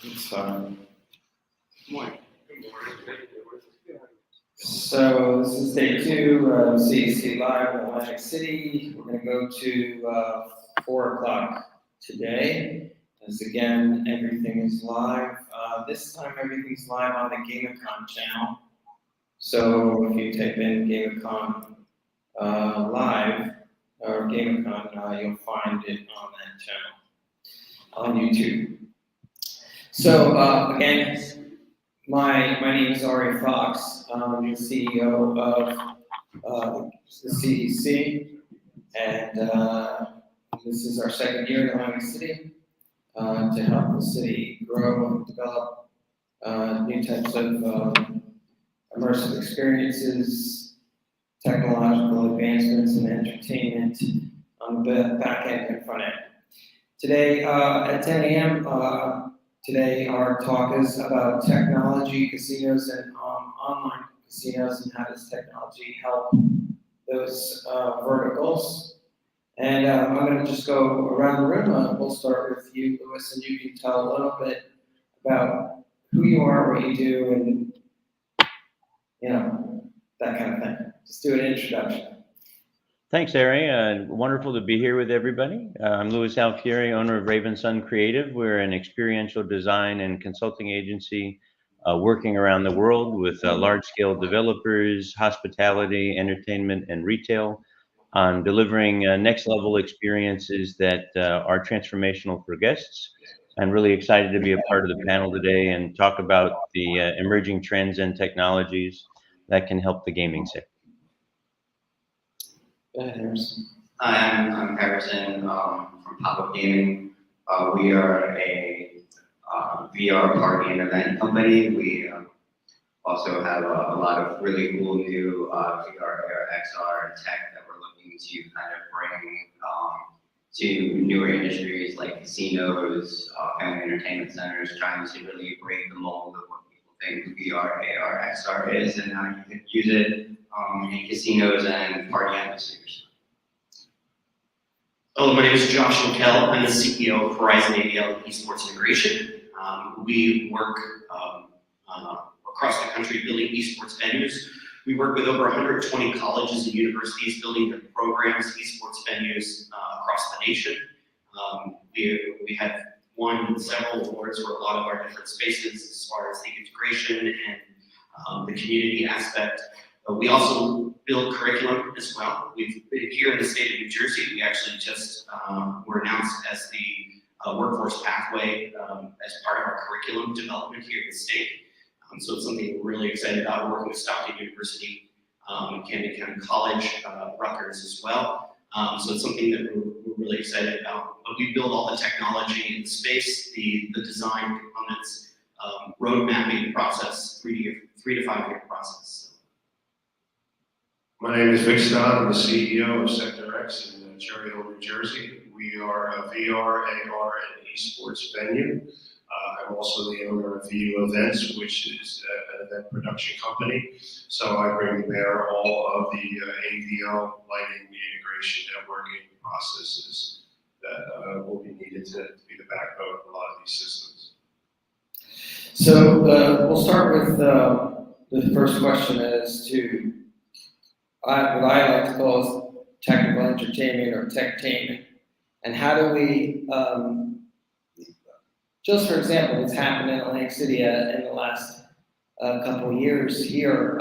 It's fun. Good morning. So this is day 2 of CEC Live in Atlantic City. We're going to go to 4 o'clock today. As again, everything is live. This time everything's live on the GameCon channel. So if you type in GameCon live or GameCon, you'll find it on that channel on YouTube. So again, my name is Ari Fox. I'm the CEO of the CEC, and this is our second year in Atlantic City to help the city grow and develop new types of immersive experiences, technological advancements, and entertainment on the back end and front end. Today at 10 a.m., today our talk is about technology, casinos, and online casinos, and how does technology help those verticals. And I'm going to just go around the room. We'll start with you, Louis, and you can tell a little bit about who you are, what you do, and that kind of thing. Just do an introduction. Thanks, Ari. Wonderful to be here with everybody. I'm Louis Alfieri, owner of Raven Sun Creative. We're an experiential design and consulting agency working around the world with large-scale developers, hospitality, entertainment, and retail on delivering next-level experiences that are transformational for guests. I'm really excited to be a part of the panel today and talk about the emerging trends and technologies that can help the gaming sector. Go ahead, Harrison. Hi, I'm Harrison from Pop-Up Gaming. We are a VR party and event company. We also have a lot of really cool new VR, AR, XR tech that we're looking to kind of bring to newer industries like casinos, family entertainment centers, trying to really break the mold of what people think VR, AR, XR is and how you can use it in casinos and party atmospheres. Hello, my name is Josh Mikell. I'm the CEO of Horizon ABL Esports Integration. We work across the country building esports venues. We work with over 120 colleges and universities building their programs, esports venues across the nation. We have won several awards for a lot of our different spaces as far as the integration and the community aspect. We also build curriculum as well. We've been here in the state of New Jersey. We actually just were announced as the workforce pathway as part of our curriculum development here in the state. So it's something we're really excited about. We're working with Stockton University, Camden County College, Rutgers as well. So it's something that we're really excited about. But we build all the technology in the space, the design components, road mapping process, 3 to 5 year process. My name is Vic Stott. I'm the CEO of Sector X in Cherry Hill, New Jersey. We are a VR, AR, and esports venue. I'm also the owner of VU Events, which is an event production company. So I bring to bear all of the AVL, lighting, the integration, networking processes that will be needed to be the backbone of a lot of these systems. So we'll start with the first question as to what I like to call technical entertainment or techtainment, and how do we, just for example, what's happened in Atlantic City in the last couple of years here,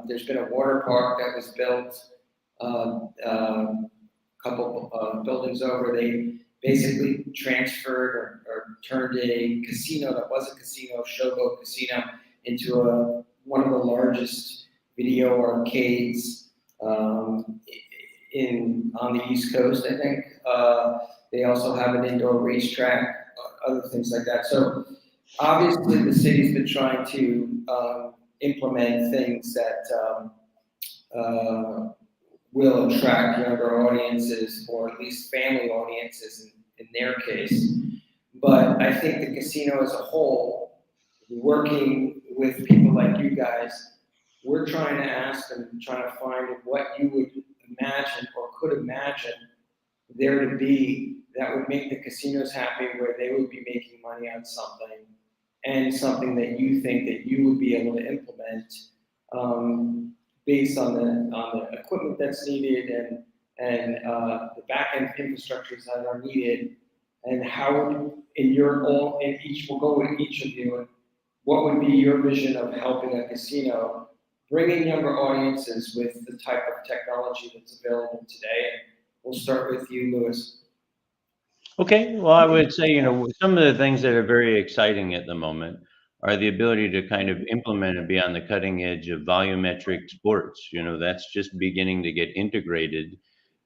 there's been a water park that was built a couple buildings over. They basically transferred or turned a casino that was a casino, Showboat Casino, into one of the largest video arcades on the East Coast, I think. They also have an indoor racetrack, other things like that. So obviously the city's been trying to implement things that will attract younger audiences, or at least family audiences in their case. But I think the casino as a whole, working with people like you guys, we're trying to ask and trying to find what you would imagine or could imagine there to be that would would make the casinos happy, where they would be making money on something, and something that you think that you would be able to implement based on the equipment that's needed and the back end infrastructures that are needed, and how in each, we'll go with each of you, and what would be your vision of helping a casino bring in younger audiences with the type of technology that's available today? We'll start with you, Louis. Okay, well, I would say, some of the things that are very exciting at the moment are the ability to kind of implement and be on the cutting edge of volumetric sports. That's just beginning to get integrated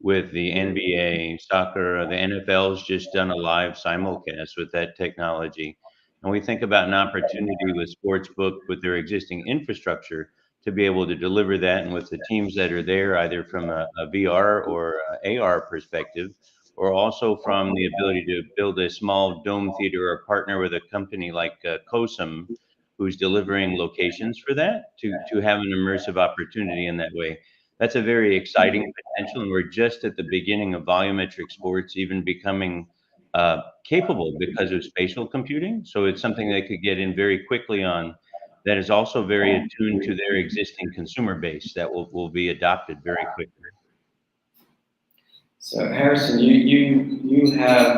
with the NBA, soccer, the NFL's just done a live simulcast with that technology. And we think about an opportunity with Sportsbook with their existing infrastructure to be able to deliver that, and with the teams that are there, either from a VR or AR perspective, or also from the ability to build a small dome theater or partner with a company like COSM, who's delivering locations for that, to have an immersive opportunity in that way. That's a very exciting potential, and we're just at the beginning of volumetric sports even becoming capable because of spatial computing. So it's something they could get in very quickly on, that is also very attuned to their existing consumer base, that will be adopted very quickly. So Harrison, you have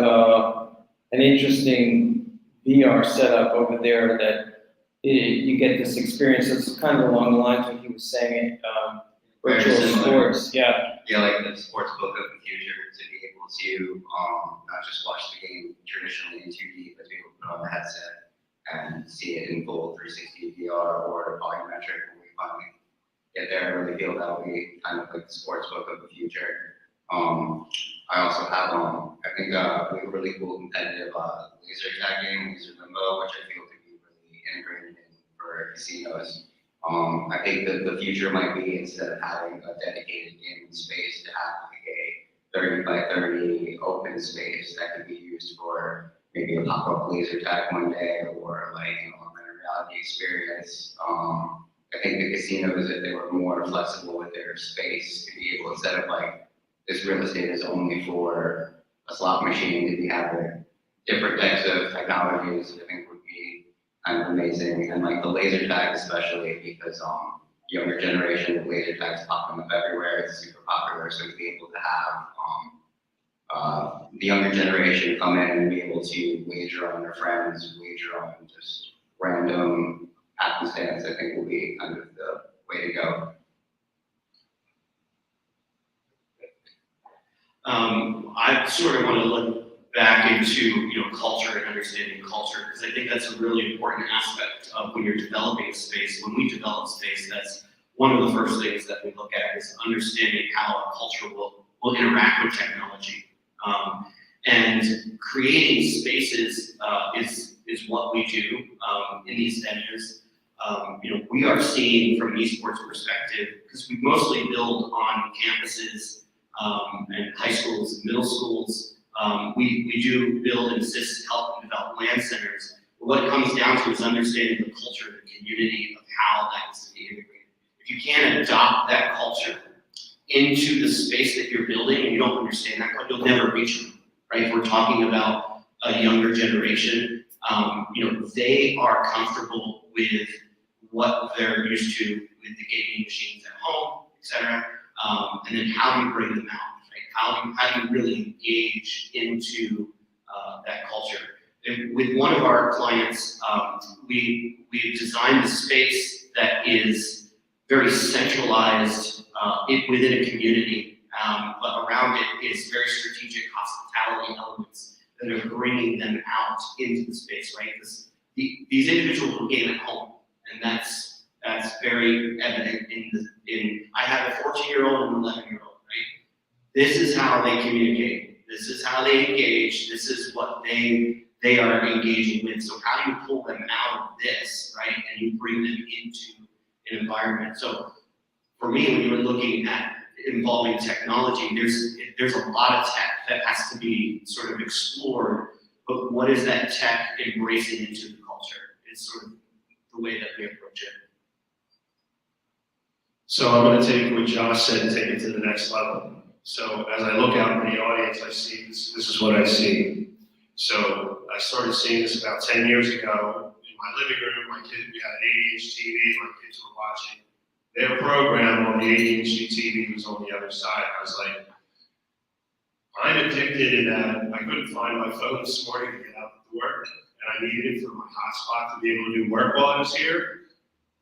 an interesting VR setup over there that you get this experience. It's kind of along the lines of what he was saying, virtual sports. Yeah. Yeah, like the sports book of the future, to be able to not just watch the game traditionally in 2D, but to be able to put on the headset and see it in full 360 VR or volumetric when we finally get there. I really feel that will be kind of like the sports book of the future. I also have, I think we have a really cool competitive laser tag game, Laser Limbo, which I feel could be really integrated in for casinos. I think that the future might be, instead of having a dedicated gaming space, to have like a 30 by 30 open space that could be used for maybe a pop-up laser tag one day, or like an augmented reality experience. I think the casinos, if they were more flexible with their space, to be able, instead of like, this real estate is only for a slot machine, to be having different types of technologies, I think would be kind of amazing. And like the laser tag especially, because younger generation of laser tags popping up everywhere, it's super popular. So to be able to have the younger generation come in and be able to wager on their friends, wager on just random happenstance, I think will be kind of the way to go. I sort of want to look back into culture and understanding culture, because I think that's a really important aspect of when you're developing a space. When we develop space, that's one of the first things that we look at, is understanding how a culture will interact with technology. And creating spaces is what we do in these venues. We are seeing from an esports perspective, because we mostly build on campuses and high schools and middle schools. We do build and assist, help and develop land centers. But what it comes down to is understanding the culture, the community of how that is to be integrated. If you can't adopt that culture into the space that you're building, and you don't understand that, you'll never reach them, right? If we're talking about a younger generation, they are comfortable with what they're used to with the gaming machines at home, etc. And then how do you bring them out, right? How do you really engage into that culture? And with one of our clients, we've designed a space that is very centralized within a community, but around it is very strategic hospitality elements that are bringing them out into the space, right? Because these individuals will game at home, and that's very evident I have a 14-year-old and an 11-year-old, right? This is how they communicate. This is how they engage. This is what they are engaging with. So how do you pull them out of this, right? And you bring them into an environment. So for me, when you're looking at involving technology, there's a lot of tech that has to be sort of explored, but what is that tech embracing into the culture? It's sort of the way that we approach it. So I'm going to take what Josh said and take it to the next level. So as I look out in the audience, I see this is what I see. So I started seeing this about 10 years ago in my living room. We had an 80-inch TV, my kids were watching. Their program on the 80-inch TV was on the other side. I was like, I'm addicted in that I couldn't find my phone this morning to get out the door, and I needed it for my hotspot to be able to do work while I was here.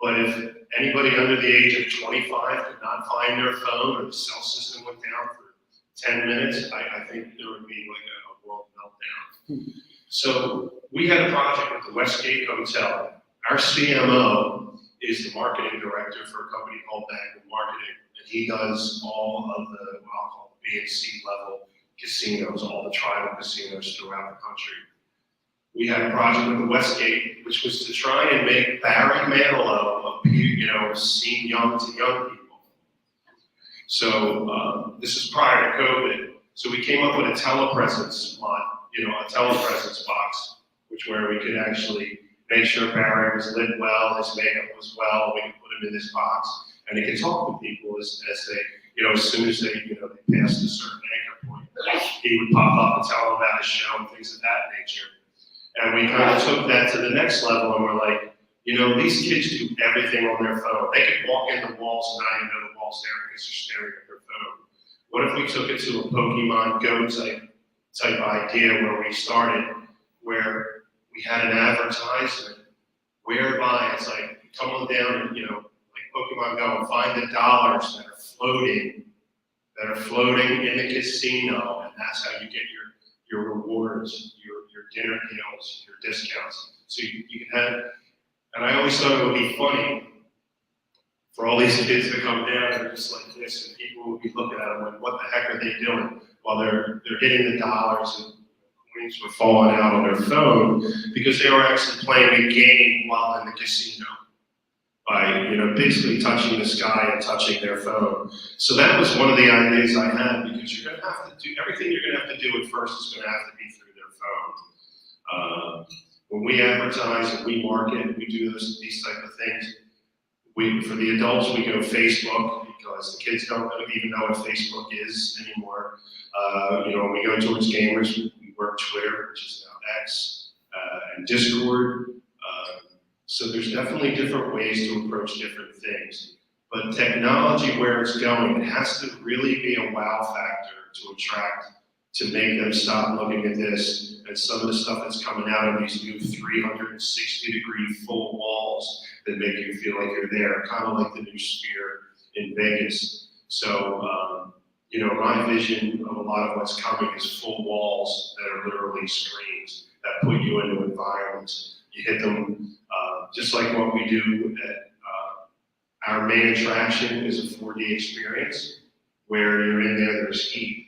But if anybody under the age of 25 could not find their phone or the cell system went down for 10 minutes, I think there would be like a world meltdown. So we had a project with the Westgate Hotel. Our CMO is the marketing director for a company called Magnum Marketing, and he does all of the, what I'll call B and C level casinos, all the tribal casinos throughout the country. We had a project with the Westgate, which was to try and make Barry Manilow appear, seem young to young people. So this is prior to COVID. So we came up with a telepresence box, where we could actually make sure Barry was lit well, his makeup was well, we could put him in this box, and he could talk to people as they, as soon as they passed a certain anchor point, he would pop up and tell them about his show and things of that nature. And we kind of took that to the next level, and we're like, these kids do everything on their phone. They could walk in the walls and not even know the wall's there because they're staring at their phone. What if we took it to a Pokemon Go type idea where we started, where we had an advertisement whereby it's like, come on down and, like Pokemon Go and find the dollars that are floating in the casino, and that's how you get your rewards, your dinner deals, your discounts. So you can have, and I always thought it would be funny for all these kids to come down and just like this, and people would be looking at them like, what the heck are they doing? While they're hitting the dollars and coins were falling out on their phone because they were actually playing a game while in the casino by, basically touching the sky and touching their phone. So that was one of the ideas I had, because you're going to have to do, everything you're going to have to do at first is going to have to be through their phone. When we advertise and we market, we do these type of things. For the adults, we go Facebook, because the kids don't even know what Facebook is anymore. When we go towards gamers, we work Twitter, which is now X, and Discord. So there's definitely different ways to approach different things. But technology, where it's going, it has to really be a wow factor to attract, to make them stop looking at this. And some of the stuff that's coming out of these new 360-degree full walls that make you feel like you're there, kind of like the new Sphere in Vegas. So, my vision of a lot of what's coming is full walls that are literally screens that put you into environments. You hit them, just like what we do at our main attraction is a 4D experience where you're in there, there's heat,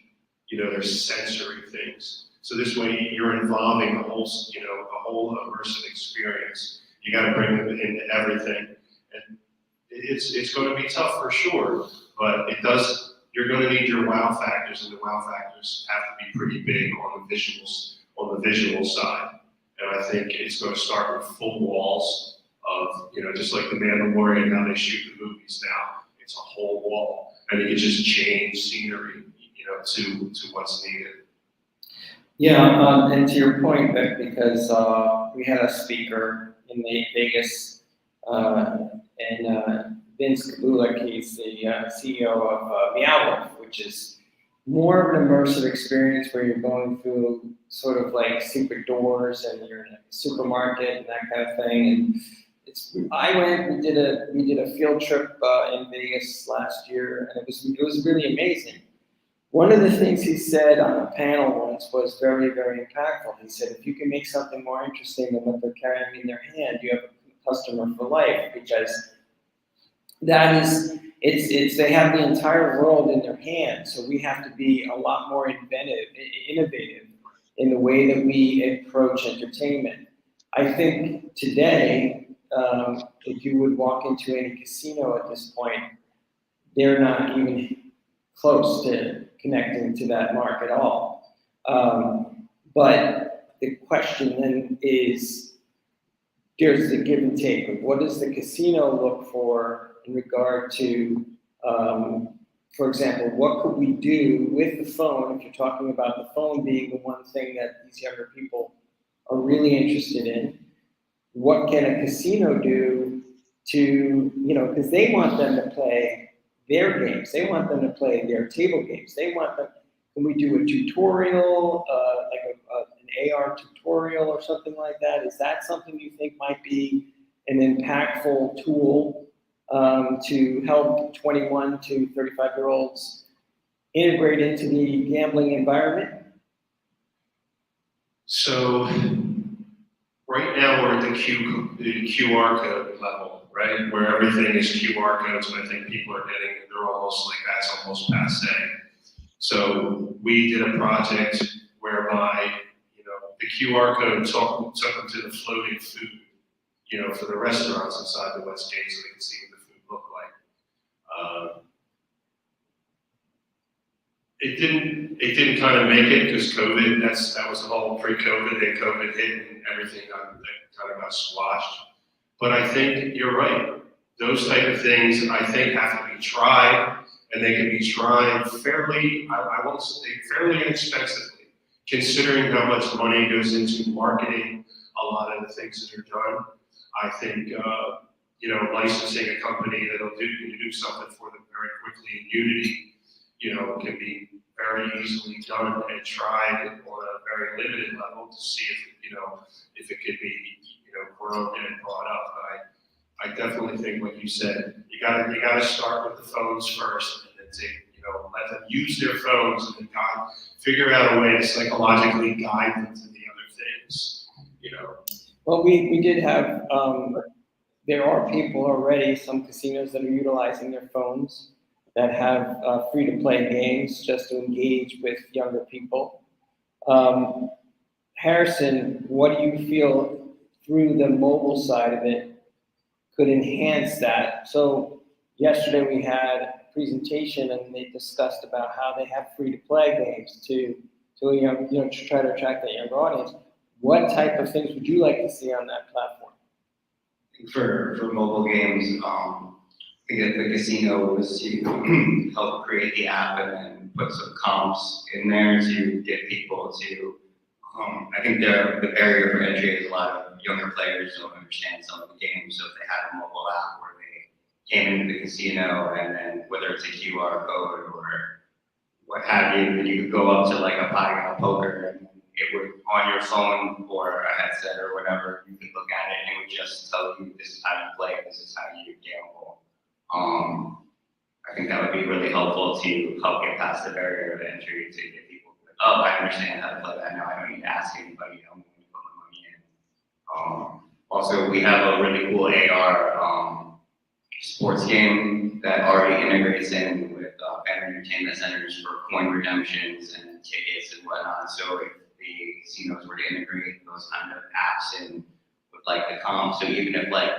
there's sensory things. So this way you're involving the whole immersive experience. You got to bring them into everything. And it's going to be tough for sure, but you're going to need your wow factors, and the wow factors have to be pretty big on the visual side. And I think it's going to start with full walls of, just like the Mandalorian, how they shoot the movies now. It's a whole wall, and you can just change scenery, to what's needed. Yeah, and to your point, Vic, because we had a speaker in Vegas, and Vince Kabulik, he's the CEO of Meow Wolf, which is more of an immersive experience where you're going through sort of like secret doors and you're in a supermarket and that kind of thing. And we did a field trip in Vegas last year, and it was really amazing. One of the things he said on a panel once was very, very impactful. He said, if you can make something more interesting than what they're carrying in their hand, you have a customer for life, because that is, they have the entire world in their hands. So we have to be a lot more innovative in the way that we approach entertainment. I think today, if you would walk into any casino at this point, they're not even close to connecting to that mark at all. But the question then is, here's the give and take. What does the casino look for in regard to for example, what could we do with the phone, if you're talking about the phone being the one thing that these younger people are really interested in, what can a casino do to, because they want them to play their games, they want them to play their table games, they want them, can we do a tutorial, like an AR tutorial or something like that? Is that something you think might be an impactful tool to help 21 to 35-year-olds integrate into the gambling environment? So right now we're at the QR code level, right? Where everything is QR codes, and I think people are they're almost like, that's almost passe. So we did a project whereby, the QR code took them to the floating food, for the restaurants inside the West Gate so they can see what the food looked like. It didn't kind of make it because COVID, that was the whole pre-COVID, then COVID hit and everything kind of got squashed. But I think you're right. Those type of things, I think, have to be tried, and they can be tried fairly, I won't say fairly inexpensively, considering how much money goes into marketing a lot of the things that are done. I think, licensing a company that'll do something for them very quickly in Unity, can be very easily done and tried on a very limited level to see if it could be, grown and brought up. But I definitely think what you said, you gotta start with the phones first, and then let them use their phones, and then figure out a way to psychologically guide them to the other things, Well, we did have, there are people already, some casinos that are utilizing their phones that have free-to-play games just to engage with younger people. Harrison, what do you feel through the mobile side of it could enhance that? So yesterday we had a presentation and they discussed about how they have free-to-play games to a young, to try to attract that younger audience. What type of things would you like to see on that platform? For mobile games, I think the casino was to help create the app and then put some comps in there to get people to. I think the barrier for entry is a lot of younger players don't understand some of the games. So if they had a mobile app where they came into the casino and then whether it's a QR code or what have you, then you could go up to like a pie poker and it would on your phone or a headset or whatever, you could look at it and it would just tell you this is how you play, this is how you gamble. I think that would be really helpful to help get past the barrier of entry to get people, oh, I understand how to play that now. I don't need to ask anybody. I'm going to put my money in. Also, we have a really cool AR sports game that already integrates in with entertainment centers for coin redemptions and tickets and whatnot. So if the casinos were to integrate those kind of apps in with like the comp, so even if like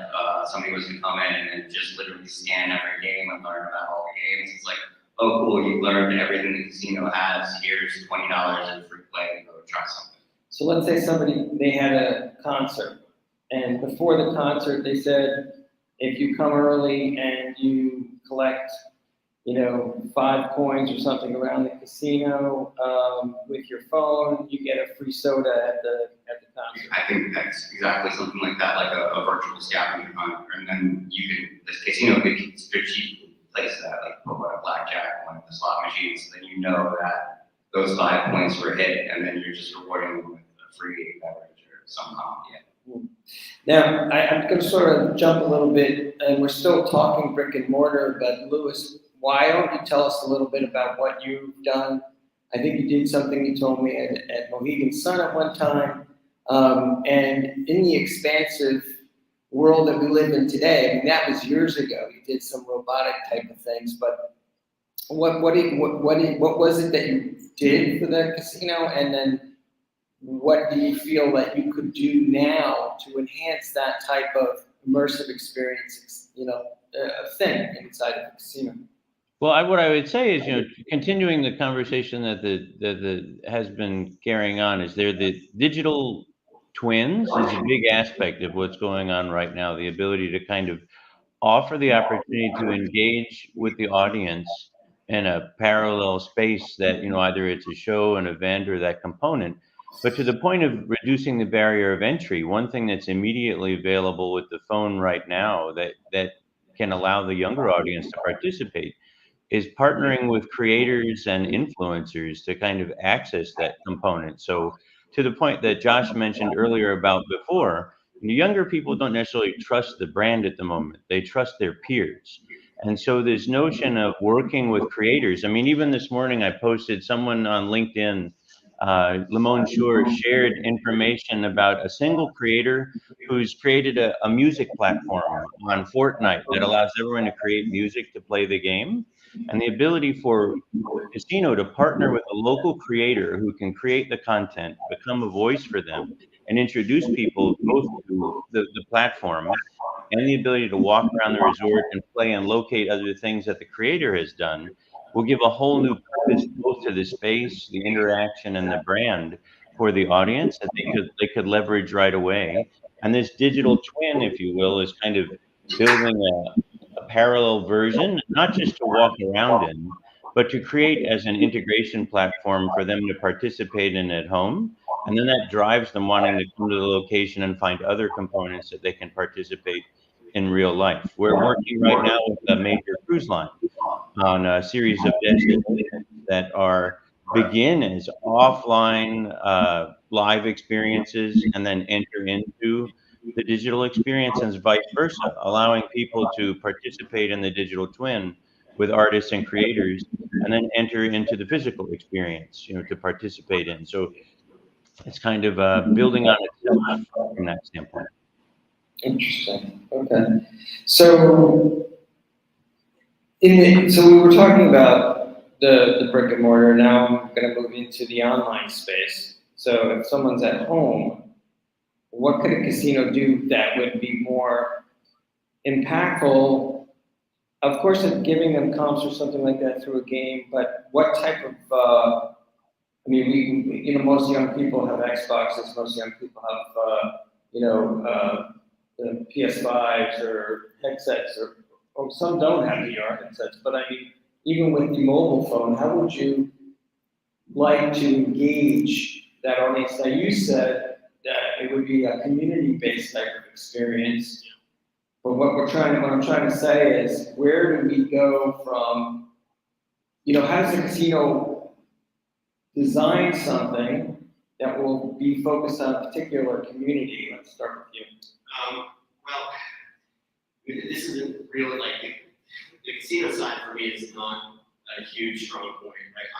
somebody was to come in and just literally scan every game and learn about all the games, it's like, oh cool, you learned everything the casino has, here's $20 in free play and go try something. So let's say they had a concert, and before the concert they said, if you come early and you collect, 5 coins or something around the casino with your phone, you get a free soda at the concert. I think that's exactly something like that, like a virtual scavenger hunt, and then this casino could strategically place that, like put one of blackjack, one of the slot machines, then you know that those 5 points were hit, and then you're just rewarding them with a free beverage or some comp. Yeah. Now, I'm going to sort of jump a little bit, and we're still talking brick and mortar, but Louis, why don't you tell us a little bit about what you've done? I think you did something you told me at Mohegan Sun at one time, and in the expansive world that we live in today, I mean, that was years ago. You did some robotic type of things, but what was it that you did for the casino, and then what do you feel that you could do now to enhance that type of immersive experience, thing inside of the casino? Well, what I would say is, continuing the conversation that has been carrying on, is the digital twins is a big aspect of what's going on right now. The ability to kind of offer the opportunity to engage with the audience in a parallel space that, either it's a show, an event, or that component. But to the point of reducing the barrier of entry, one thing that's immediately available with the phone right now that can allow the younger audience to participate is partnering with creators and influencers to kind of access that component. So to the point that Josh mentioned earlier about before, younger people don't necessarily trust the brand at the moment. They trust their peers. And so this notion of working with creators, I mean, even this morning I posted someone on LinkedIn, Limon Shore shared information about a single creator who's created a music platform on Fortnite that allows everyone to create music to play the game, and the ability for the casino to partner with a local creator who can create the content, become a voice for them, and introduce people both to the platform and the ability to walk around the resort and play and locate other things that the creator has done will give a whole new purpose both to the space, the interaction, and the brand for the audience that they could leverage right away. And this digital twin, if you will, is kind of building a parallel version, not just to walk around in, but to create as an integration platform for them to participate in at home. And then that drives them wanting to come to the location and find other components that they can participate in real life. We're working right now with a major cruise line on a series of destinations that are begin as offline live experiences and then enter into the digital experience and vice versa, allowing people to participate in the digital twin with artists and creators and then enter into the physical experience, to participate in. So it's kind of building on itself from that standpoint. Interesting. Okay. So so we were talking about the brick and mortar. Now I'm going to move into the online space. So if someone's at home, what could a casino do that would be more impactful? Of course, of giving them comps or something like that through a game, but what type of I mean, most young people have Xboxes. Most young people have, the PS5s or headsets, or some don't have VR headsets. But I mean, even with the mobile phone, how would you like to engage that audience? Now, you said that it would be a community-based type of experience. But what I'm trying to say is, where do we go from? How does the casino design something that will be focused on a particular community? Let's start with you. Well, this isn't really like the casino side for me is not a huge strong point. Right?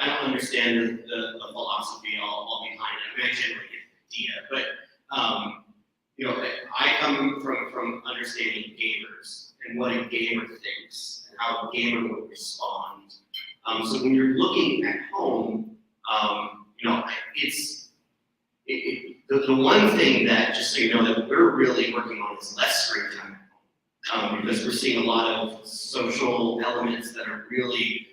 I don't understand the philosophy all behind it. I mean, I generally get the idea, but I come from understanding gamers and what a gamer thinks and how a gamer would respond. So when you're looking at home, it's the one thing that, just so you know, that we're really working on is less screen time at home, because we're seeing a lot of social elements that are really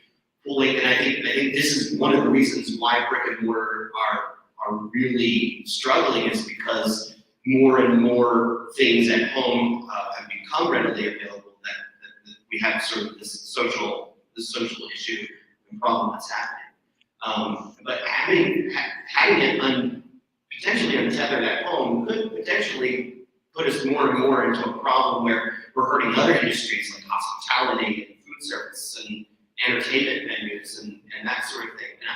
pulling, and I think this is one of the reasons why brick and mortar are really struggling, is because more and more things at home have become readily available that we have sort of this social issue and problem that's happening. But having it potentially untethered at home could potentially put us more and more into a problem where we're hurting other industries like hospitality and food service and entertainment venues and that sort of thing. And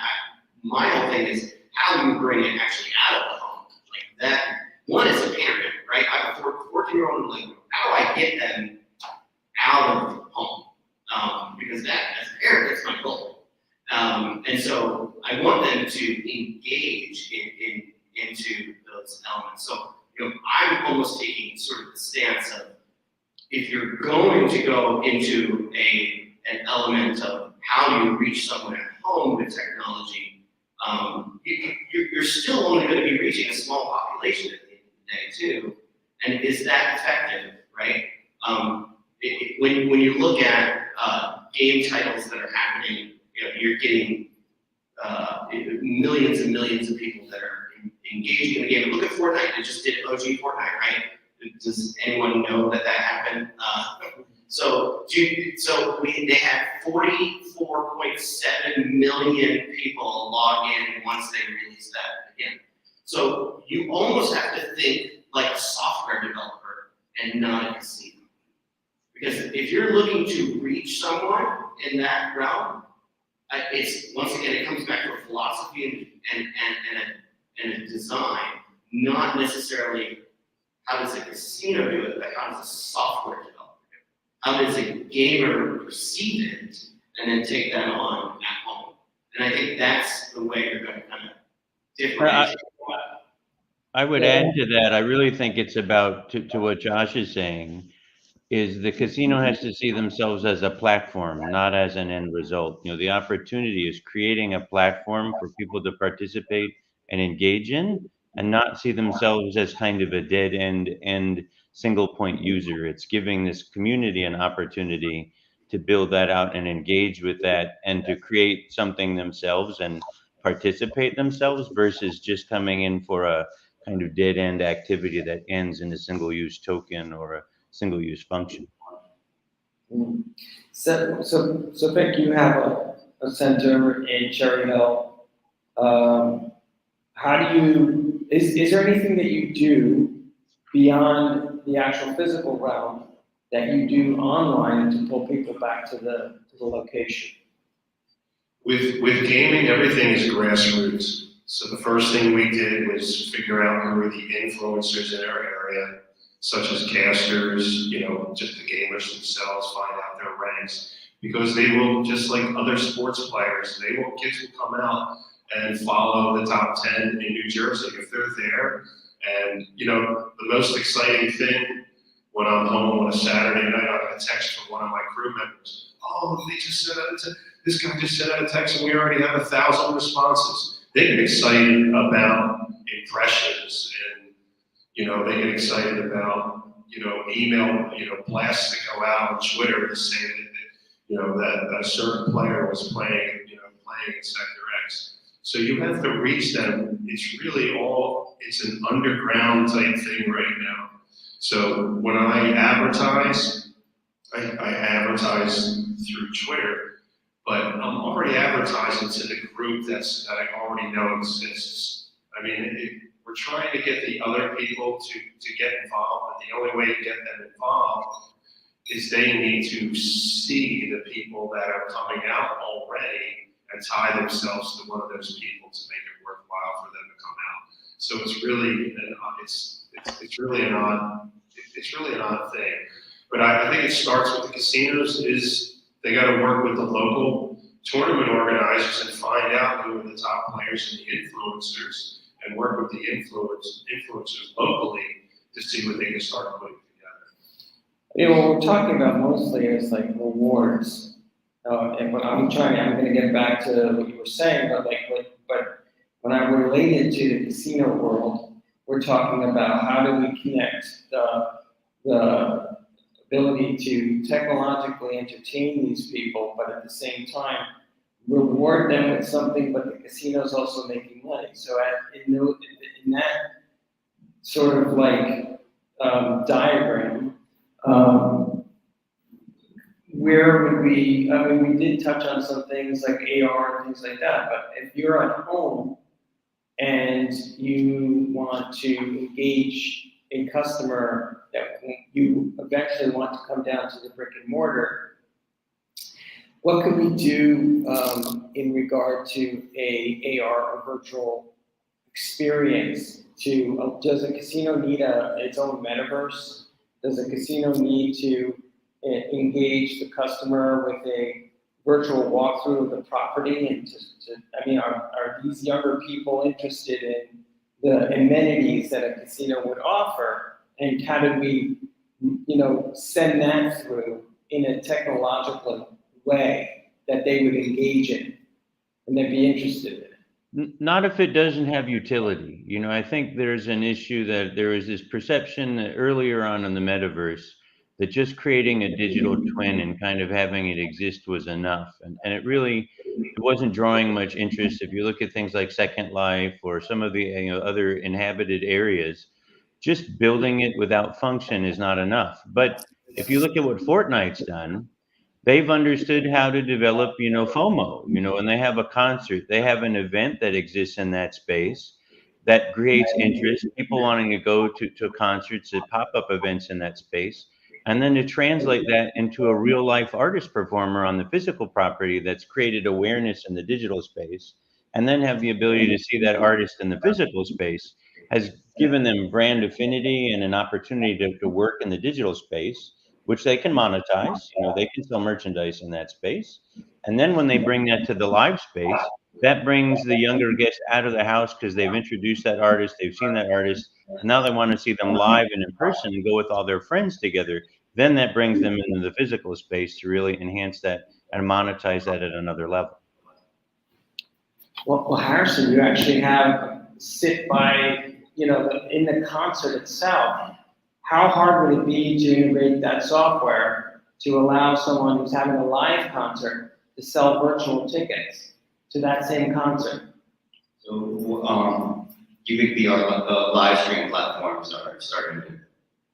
my whole thing is, how do you bring it actually out of the home? Like that, one is a parent, right? I have a 14-year-old, like, how do I get them out of home? Because that, as a parent, that's my goal. And so I want them to engage into those elements. So, I'm almost taking sort of the stance of, if you're going to go into an element of how do you reach someone at home with technology, you're still only going to be reaching a small population at the end of the day too. And is that effective, right? When you look at game titles that are happening, you're getting millions and millions of people that are engaging in the game. Look at Fortnite. They just did OG Fortnite, right? Does anyone know that happened? They had 44.7 million people log in once they released that again. So you almost have to think like a software developer and not a casino. Because if you're looking to reach someone in that realm, it's once again it comes back to a philosophy and a design, not necessarily how does a casino do it, but how does a software developer do it? How does a gamer perceive it and then take that on at home? And I think that's the way you're going to kind of differentiate. I would add to that, I really think it's about, to what Josh is saying, is the casino has to see themselves as a platform, not as an end result. You know, the opportunity is creating a platform for people to participate and engage in, and not see themselves as kind of a dead end single point user. It's giving this community an opportunity to build that out and engage with that and to create something themselves and participate themselves versus just coming in for a kind of dead end activity that ends in a single use token or a single use function. So Vic, you have a center in Cherry Hill. How do you, is there anything that you do beyond the actual physical realm that you do online to pull people back to the location? With gaming, everything is grassroots. So the first thing we did was figure out who were the influencers in our area, such as casters, just the gamers themselves, find out their ranks. Because they will, just like other sports players, kids will come out and follow the top 10 in New Jersey if they're there. And, the most exciting thing when I'm home on a Saturday night, I got a text from one of my crew members. Oh, this guy just sent out a text and we already have 1,000 responses. They get excited about impressions and, they get excited about, email, blasts that go out on Twitter to say that a certain player was playing in Sector X. So you have to reach them. It's an underground type thing right now. So when I advertise, I advertise through Twitter. But I'm already advertising to the group that I already know exists. I mean, we're trying to get the other people to get involved, but the only way to get them involved is they need to see the people that are coming out already and tie themselves to one of those people to make it worthwhile for them to come out. So it's really an odd thing. But I think it starts with the casinos. They got to work with the local tournament organizers and find out who are the top players and the influencers, and work with the influencers locally to see what they can start putting together. What we're talking about mostly is like rewards. And what I'm going to get back to what you were saying, but when I relate it to the casino world, we're talking about how do we connect the ability to technologically entertain these people, but at the same time reward them with something, but the casino's also making money. So in that sort of diagram, where would we did touch on some things like AR and things like that, but if you're at home and you want to engage a customer that you eventually want to come down to the brick and mortar, what can we do in regard to a AR or virtual experience? Does a casino need its own metaverse? Does a casino need to engage the customer with a virtual walkthrough of the property? And are these younger people interested in the amenities that a casino would offer? And how do we, send that through in a technological way that they would engage in and they'd be interested in? Not if it doesn't have utility. I think there's an issue that there is this perception that earlier on in the metaverse that just creating a digital twin and kind of having it exist was enough. And it wasn't drawing much interest. If you look at things like Second Life or some of the other inhabited areas, just building it without function is not enough. But If you look at what Fortnite's done, they've understood how to develop, FOMO, and they have a concert, they have an event that exists in that space that creates interest, people wanting to go to concerts, to pop-up events in that space, and then to translate that into a real life artist performer on the physical property that's created awareness in the digital space, and then have the ability to see that artist in the physical space has given them brand affinity and an opportunity to work in the digital space, which they can monetize. They can sell merchandise in that space. And then when they bring that to the live space, that brings the younger guests out of the house because they've introduced that artist, they've seen that artist, and now they want to see them live and in person and go with all their friends together. Then that brings them into the physical space to really enhance that and monetize that at another level. Well, Harrison, you actually have sit by, in the concert itself. How hard would it be to integrate that software to allow someone who's having a live concert to sell virtual tickets to that same concert? So, the live stream platforms are starting to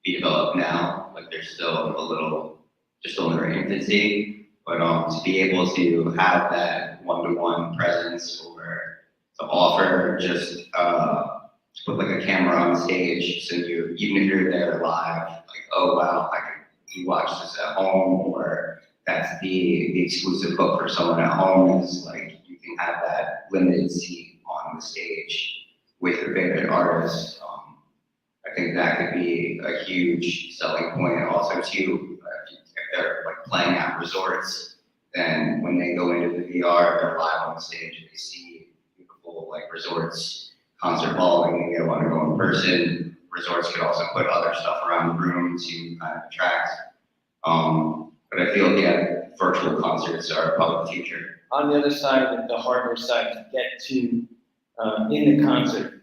be developed now. Like they're still in their infancy, but to be able to have that one-to-one presence or to offer just put like a camera on stage, so even if you're there live, like, oh wow, you watch this at home, or that's the exclusive hook for someone at home is like you can have that limited seat on the stage with your favorite artist. I think that could be a huge selling point. Also, too, if they're like playing at resorts, then when they go into the VR, they're live on the stage. They see beautiful like resorts, concert hall, and they want to go in person. Resorts could also put other stuff around the room to kind of attract. But I feel virtual concerts are probably the future. On the other side of it, the hardware side, to get to in the concert,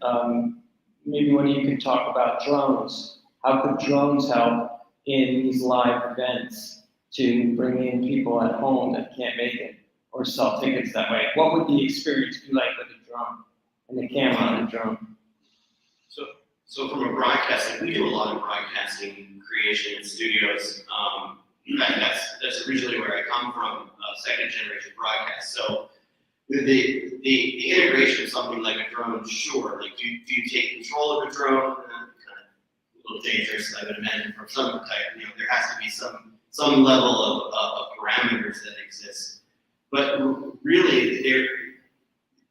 maybe when you can talk about drones, how could drones help in these live events to bring in people at home that can't make it or sell tickets that way? What would the experience be like with a drone and the camera on the drone? So from a broadcasting, we do a lot of broadcasting creation in studios. In fact, that's originally where I come from, second generation broadcast. So the integration of something like a drone, sure. Like, do you take control of a drone? Kind of a little dangerous, I would imagine, from some type. There has to be some level of parameters that exist. But really,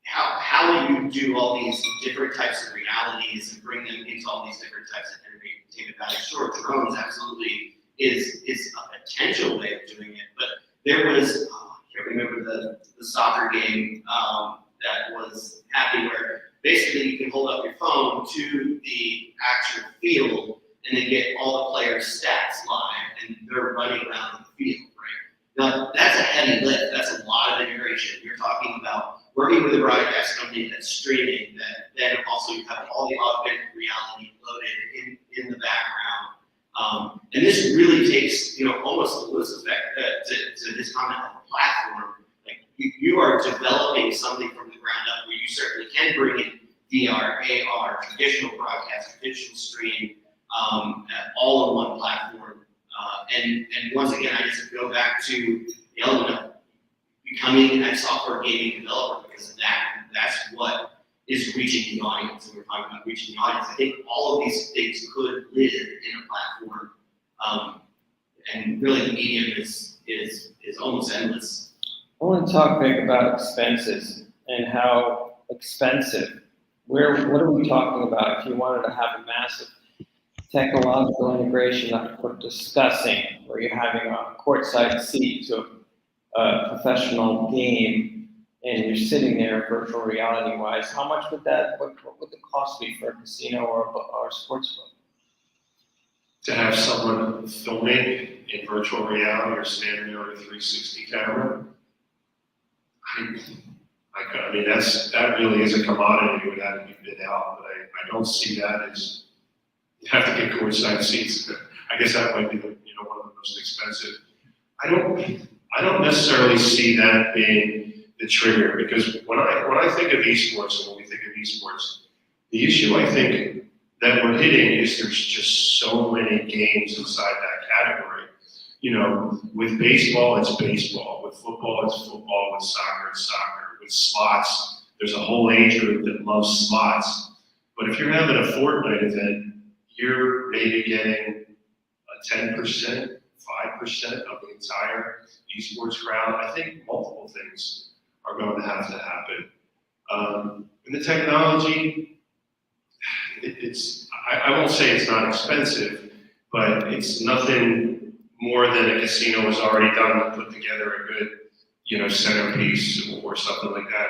how you do all these different types of realities and bring them into all these different types of entertainment value. Sure, drones absolutely is a potential way of doing it, but there was, I can't remember the soccer game that was happening where basically you can hold up your phone to the actual field and then get all the players' stats live, and they're running around the field, right? Now, that's a heavy lift. That's a lot of integration. You're talking about working with a broadcast company that's streaming, that then also you have all the augmented reality loaded in the background. And this really takes, almost Lewis effect to this comment on the platform. Like you are developing something from the ground up where you certainly can bring in VR, AR, traditional broadcast, traditional stream, all on one platform. And once again, I just go back to the element of becoming a software gaming developer, because that's what is reaching the audience. And we're talking about reaching the audience. I think all of these things could live in a platform, and really the medium is almost endless. I want to talk, Vic, about expenses and how expensive. What are we talking about if you wanted to have a massive technological integration that we're discussing, where you're having a courtside seat to a professional game and you're sitting there virtual reality wise? How much would what would the cost be for a casino or a sports book? To have someone filming in virtual reality or standing there with a 360 camera, I mean, that really is a commodity. It would have to be bid out, but I don't see that as, you have to get courtside seats. I guess that might be one of the most expensive. I don't necessarily see that being the trigger, because when I think of esports, and when we think of esports, the issue I think that we're hitting is there's just so many games inside that category You know, with baseball, it's baseball. With football, it's football. With soccer, it's soccer. With slots, there's a whole age group that loves slots. But if you're having a Fortnite event, you're maybe getting a 10%, 5% of the entire esports crowd. I think multiple things are going to happen. And the technology, I won't say it's not expensive, but it's nothing more than a casino has already done to put together a good, you know, centerpiece or something like that,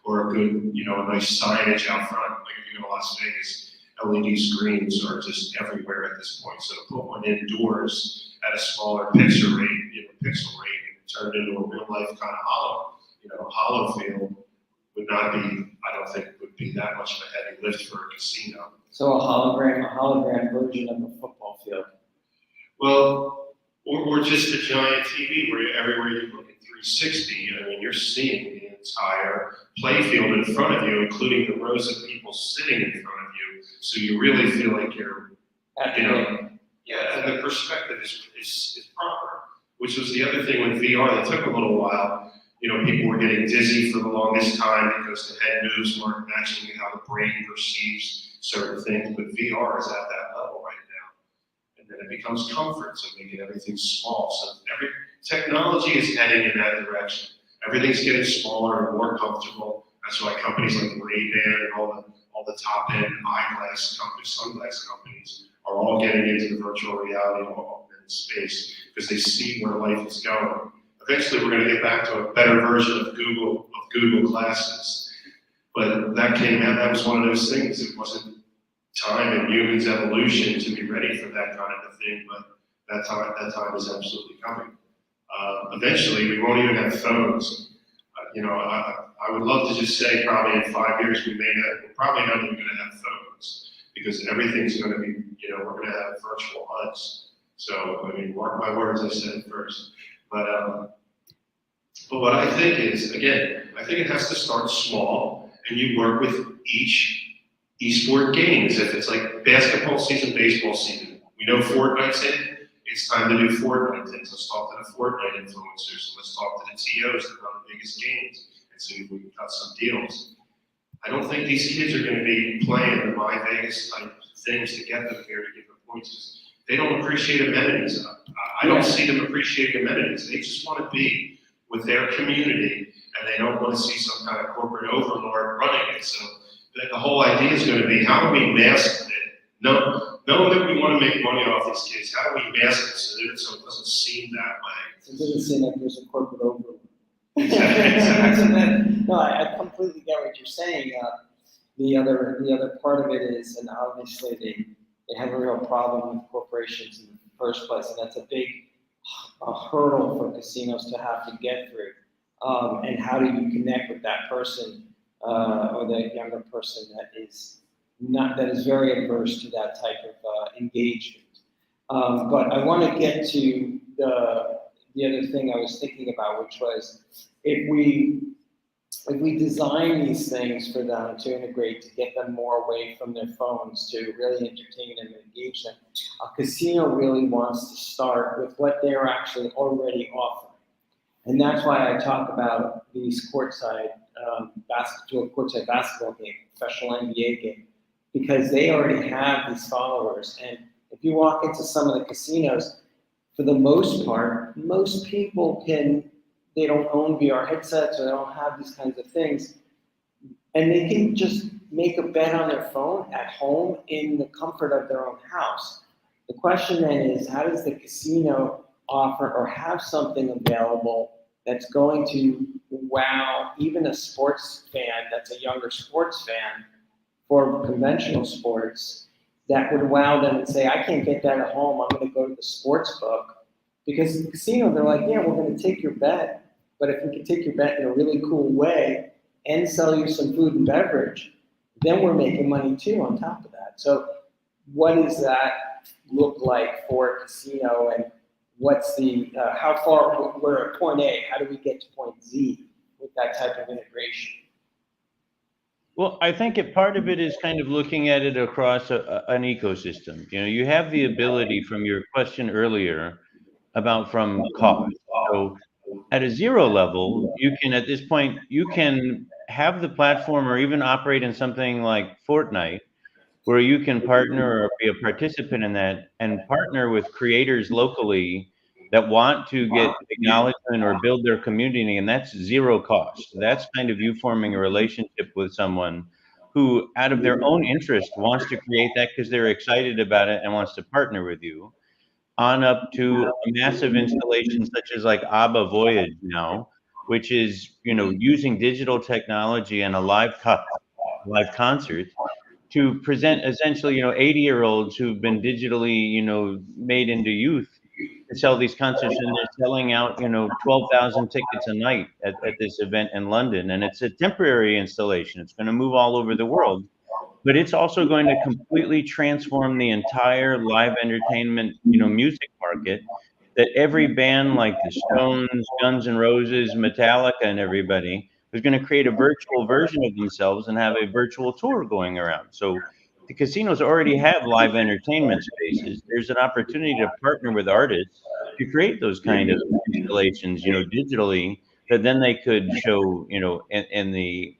or a good, you know, a nice signage out front. Like if you go to Las Vegas, LED screens are just everywhere at this point. So to put one indoors at a smaller pixel rate, and turn it into a real life kind of hollow field would not be, I don't think, would be that much of a heavy lift for a casino. So a hologram version of a football field. Well, or just a giant TV where everywhere you look at 360, I mean, you're seeing the entire play field in front of you, including the rows of people sitting in front of you. So you really feel like you're, you know, yeah, and the perspective is proper, which was the other thing with VR that took a little while. You know, people were getting dizzy for the longest time because the head moves weren't matching how the brain perceives certain things, but VR is at that level right now. And then it becomes comfort, so making everything small. So every technology is heading in that direction. Everything's getting smaller and more comfortable. That's why companies like Ray-Ban and all the top-end eyeglass companies, sunglass companies, are all getting into the virtual reality and augmented space because they see where life is going. Eventually, we're going to get back to a better version of Google glasses, but that came out. That was one of those things. It wasn't time in humans' evolution to be ready for that kind of a thing, but that time is absolutely coming. Eventually, we won't even have phones. You know, I would love to just say probably in 5 years we're probably not even going to have phones because everything's going to be, you know, we're going to have virtual HUDs. So, I mean, mark my words, I said it first. But what I think is, again, I think it has to start small, and you work with each esport game as if it's like basketball season, baseball season. We know Fortnite's in. It's time to do Fortnite things. Let's talk to the Fortnite influencers. Let's talk to the TOs that run the biggest games and see if we can cut some deals. I don't think these kids are going to be playing the My Vegas type things to get them here to give them points. They don't appreciate amenities. I don't see them appreciating amenities. They just want to be with their community, and they don't want to see some kind of corporate overlord running it. So the whole idea is going to be, how do we mask it? Knowing that we want to make money off these kids, how do we mask it so it doesn't seem that way? So it doesn't seem like there's a corporate overlord. Exactly. No, I completely get what you're saying. The other part of it is, and obviously they have a real problem with corporations in the first place, and that's a big hurdle for casinos to have to get through. And how do you connect with that person or the younger person that is very averse to that type of engagement? But I want to get to the other thing I was thinking about, which was if we design these things for them to integrate, to get them more away from their phones, to really entertain them and engage them, a casino really wants to start with what they're actually already offering. And that's why I talk about these courtside basketball game, professional NBA game, because they already have these followers. And if you walk into some of the casinos, for the most part, most people they don't own VR headsets or they don't have these kinds of things. And they can just make a bet on their phone at home in the comfort of their own house. The question then is, how does the casino offer or have something available that's going to wow even a sports fan that's a younger sports fan for conventional sports, that would wow them and say, I can't get that at home, I'm going to go to the sports book. Because in the casino, they're like, yeah, we're going to take your bet, but if we can take your bet in a really cool way and sell you some food and beverage, then we're making money too on top of that. So what does that look like for a casino, and what's the, how far, we're at point A, how do we get to point Z with that type of integration? Well, I think part of it is kind of looking at it across an ecosystem. You know, you have the ability from your question earlier about from cost. So at a zero level, you can, at this point, you can have the platform or even operate in something like Fortnite, where you can partner or be a participant in that and partner with creators locally that want to get acknowledgement or build their community, and that's zero cost. That's kind of you forming a relationship with someone who, out of their own interest, wants to create that because they're excited about it and wants to partner with you, on up to a massive installation such as like ABBA Voyage now, which is, using digital technology and a live concert to present essentially, 80-year-olds who've been digitally, made into youth, to sell these concerts, and they're selling out, 12,000 tickets a night at this event in London. And it's a temporary installation. It's going to move all over the world, but it's also going to completely transform the entire live entertainment, music market, that every band like the Stones, Guns N' Roses, Metallica, and everybody is going to create a virtual version of themselves and have a virtual tour going around. So the casinos already have live entertainment spaces. There's an opportunity to partner with artists to create those kind of installations, digitally, that then they could show, in the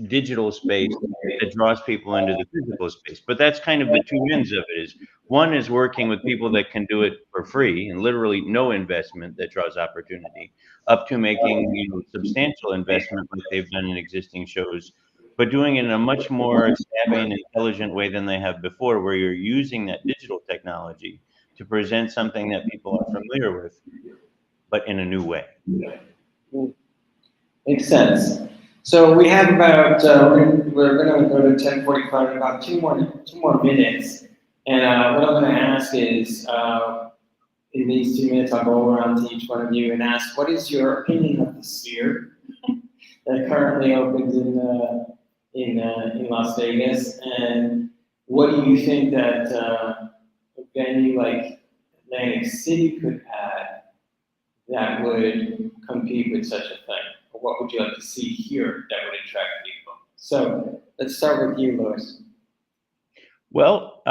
digital space that draws people into the physical space. But that's kind of the two ends of it. Is one is working with people that can do it for free and literally no investment that draws opportunity, up to making, substantial investment like they've done in existing shows, but doing it in a much more savvy and intelligent way than they have before, where you're using that digital technology to present something that people are familiar with, but in a new way. Makes sense. So we have about, we're gonna go to 10:45 in about two more minutes. And what I'm gonna ask is, in these 2 minutes, I'll go around to each one of you and ask, what is your opinion of the Sphere that currently opens in Las Vegas? And what do you think that a venue like Atlantic City could add that would compete with such a thing? Or what would you like to see here that would attract people? So let's start with you, Louis. Well,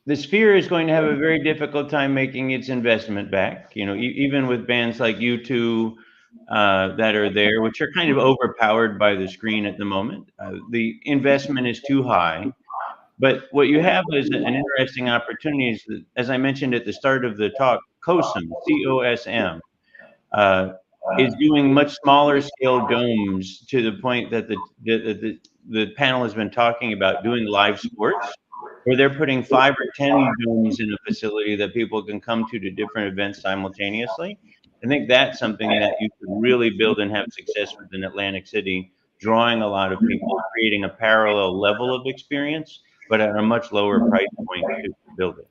the Sphere is going to have a very difficult time making its investment back. Even with bands like U2 that are there, which are kind of overpowered by the screen at the moment. The investment is too high. But what you have is an interesting opportunity, is that, as I mentioned at the start of the talk, COSM, COSM, is doing much smaller scale domes, to the point that the panel has been talking about doing live sports, where they're putting 5 or 10 domes in a facility that people can come to different events simultaneously. I think that's something that you could really build and have success with in Atlantic City, drawing a lot of people, creating a parallel level of experience, but at a much lower price point to build it.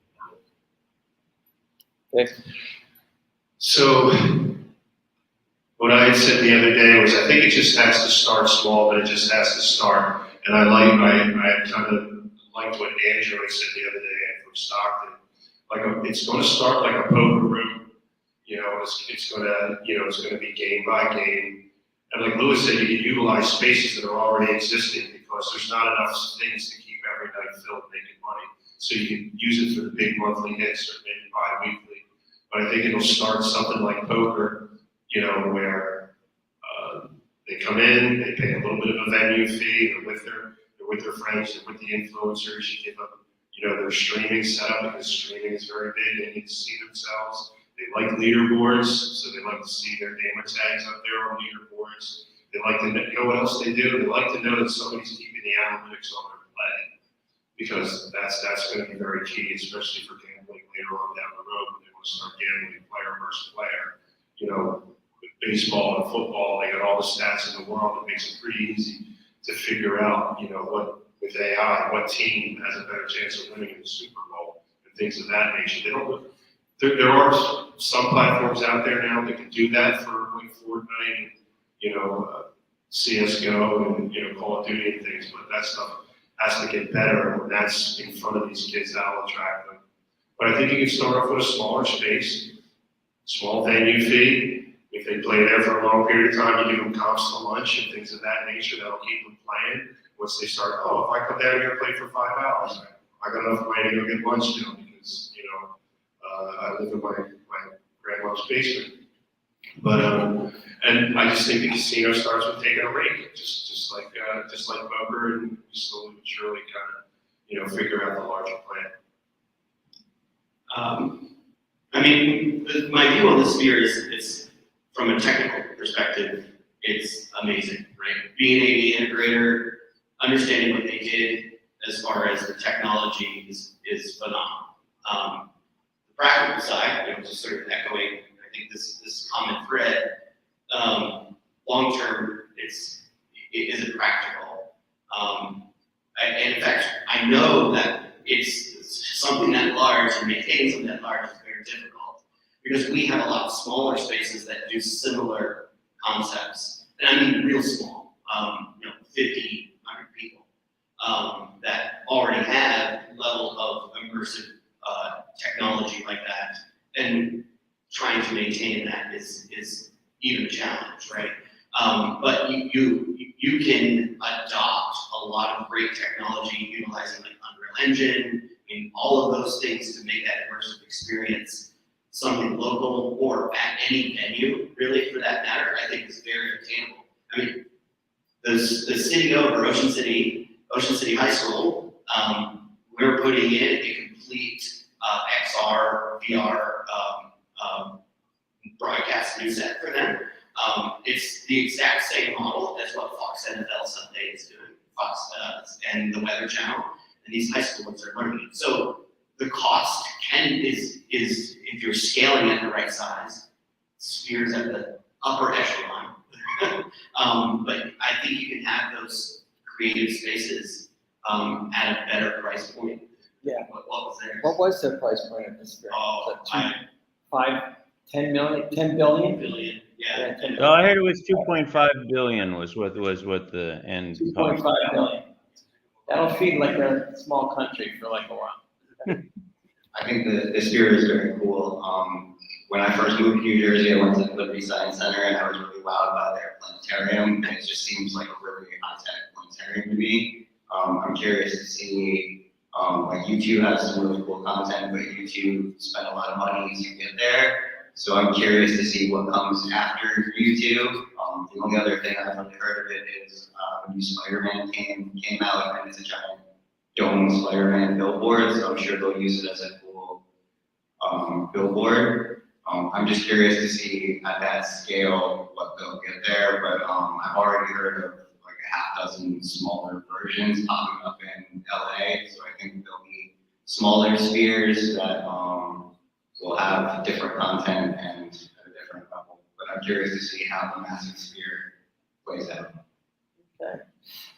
Thanks. So what I had said the other day was, I think it just has to start small, but it just has to start. And I kind of liked what Andrew had said the other day from Stockton. It's going to start like a poker room. It's going to be game by game. And like Louis said, you can utilize spaces that are already existing, because there's not enough things to keep every night filled making money. So you can use it for the big monthly hits or maybe bi-weekly. But I think it'll start something like poker, where they come in, they pay a little bit of a venue fee, they're with their friends, they're with the influencers. You give them, their streaming setup, because streaming is very big. They need to see themselves. They like leaderboards, so they like to see their gamer tags up there on leaderboards. They like to know what else they do. They like to know that somebody's keeping the analytics on their play, because that's going to be very key, especially for gambling later on down the road when they want to start gambling player versus player. With baseball and football, they got all the stats in the world. It makes it pretty easy to figure out, what with AI, what team has a better chance of winning in the Super Bowl and things of that nature. There are some platforms out there now that can do that for like Fortnite, CS:GO, and Call of Duty and things, but that stuff has to get better, and when that's in front of these kids, that'll attract them. But I think you can start off with a smaller space, small venue fee. If they play there for a long period of time, you give them comps to lunch and things of that nature that'll keep them playing. Once they start, if I come down here and play for 5 hours, I got enough money to go get lunch now, because I live in my grandma's basement. But, and I just think the casino starts with taking a rake, just like poker, and you slowly but surely kind of, figure out the larger plan. I mean, my view on the sphere is it's from a technical perspective, it's amazing, right? Being an integrator, understanding what they did as far as the technology is phenomenal. The practical side, just sort of echoing, I think this common thread, long term, it isn't practical. And in fact, I know that it's something that large and maintaining something that large is very difficult because we have a lot of smaller spaces that do similar concepts, and I mean real small, 50, 100 people, that already have level of immersive technology like that, and trying to maintain that is even a challenge, right? But you can adopt a lot of great technology utilizing like Unreal Engine, all of those things to make that immersive experience something local or at any venue, really, for that matter, I think is very attainable. I mean, the city over Ocean City High School, we're putting in a complete XR, VR broadcast news set for them. It's the exact same model as what Fox NFL Sunday is doing, Fox and the Weather Channel, and these high schools are learning it. So the cost is if you're scaling at the right size, spheres at the upper echelon. But I think you can have those creative spaces at a better price point. Yeah. What was there? What was the price point of this? Oh, 10 million, 10 billion? billion. Yeah. Yeah, So I heard it was 2.5 billion was what the end. 2.5 billion. That'll feed like a small country for like a while. I think the sphere is very cool. When I first moved to New Jersey, I went to the Liberty Science Center and I was really wowed by their planetarium, and it just seems like a really high-tech planetarium to me. I'm curious to see, like YouTube has some really cool content, but YouTube spent a lot of money to get there. So I'm curious to see what comes after YouTube. The only other thing I've really heard of it is when Spider-Man came out, and it's a giant dome Spider-Man billboard, so I'm sure they'll use it as a cool billboard. I'm just curious to see at that scale what they'll get there, but I've already heard of like a half dozen smaller versions popping up in LA, so I think there'll be smaller spheres that will have different content and at a different level. But I'm curious to see how the massive sphere plays out. Okay.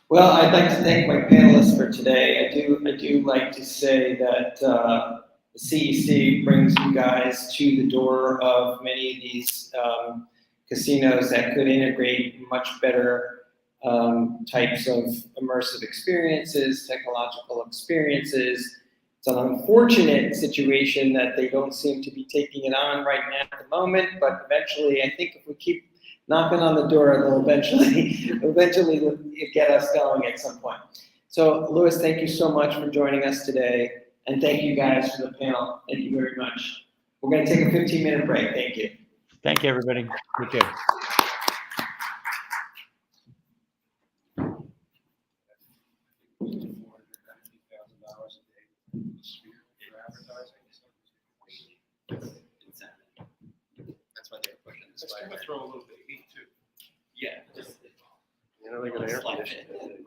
Well, I'd like to thank my panelists for today. I do like to say that the CEC brings you guys to the door of many of these casinos that could integrate much better types of immersive experiences, technological experiences. It's an unfortunate situation that they don't seem to be taking it on right now at the moment, but eventually, I think if we keep knocking on the door, they'll eventually get us going at some point. So, Louis, thank you so much for joining us today, and thank you guys for the panel. Thank you very much. We're going to take a 15-minute break. Thank you. Thank you, everybody. Take care. That's why they're pushing this. It's gonna throw a little bit of heat too. Yeah. Just, They got air slap conditioning. it.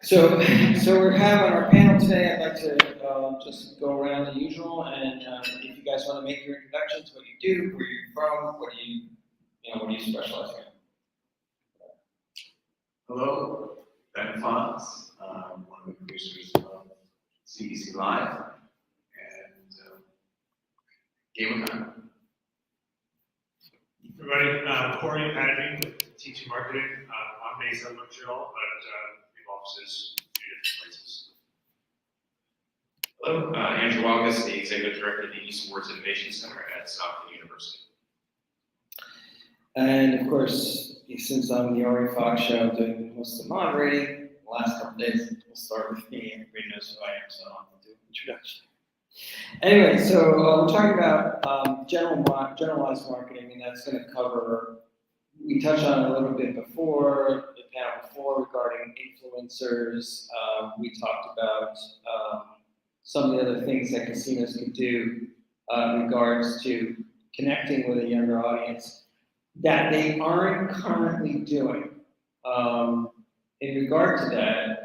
So we're having our panel today. I'd like to just go around the usual, and if you guys want to make your introductions, what you do, where you're from, what do you specialize in? Hello, Ben Fox, one of the producers of CEC Live and Game of Time. Everybody, Corey Padgett with Teaching Marketing. I'm based out of Montreal, but we have offices in a few different places. Hello, Andrew August, the Executive Director of the Esports Innovation Center at Stockton University. And of course, since I'm the Ari Fox show, I'm doing most of the moderating. The last couple days, we'll start with me. Everybody knows who I am, so I don't have to do an introduction. Anyway, so we're talking about generalized marketing, and that's going to cover. We touched on it a little bit before the panel before regarding influencers. We talked about some of the other things that casinos can do in regards to connecting with a younger audience that they aren't currently doing. In regard to that,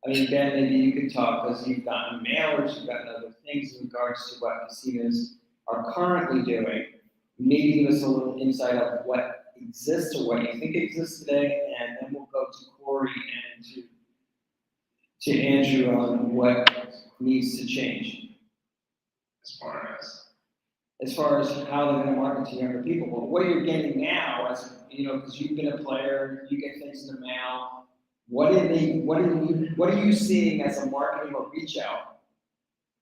I mean, Ben, maybe you could talk, because you've gotten mailers, you've gotten other things in regards to what casinos are currently doing. Maybe give us a little insight of what exists or what you think exists today, and then we'll go to Corey and to Andrew on what needs to change. As far as how they're going to market to younger people, but what you're getting now, as you know, because you've been a player, you get things in the mail. What are you seeing as a marketing or reach out?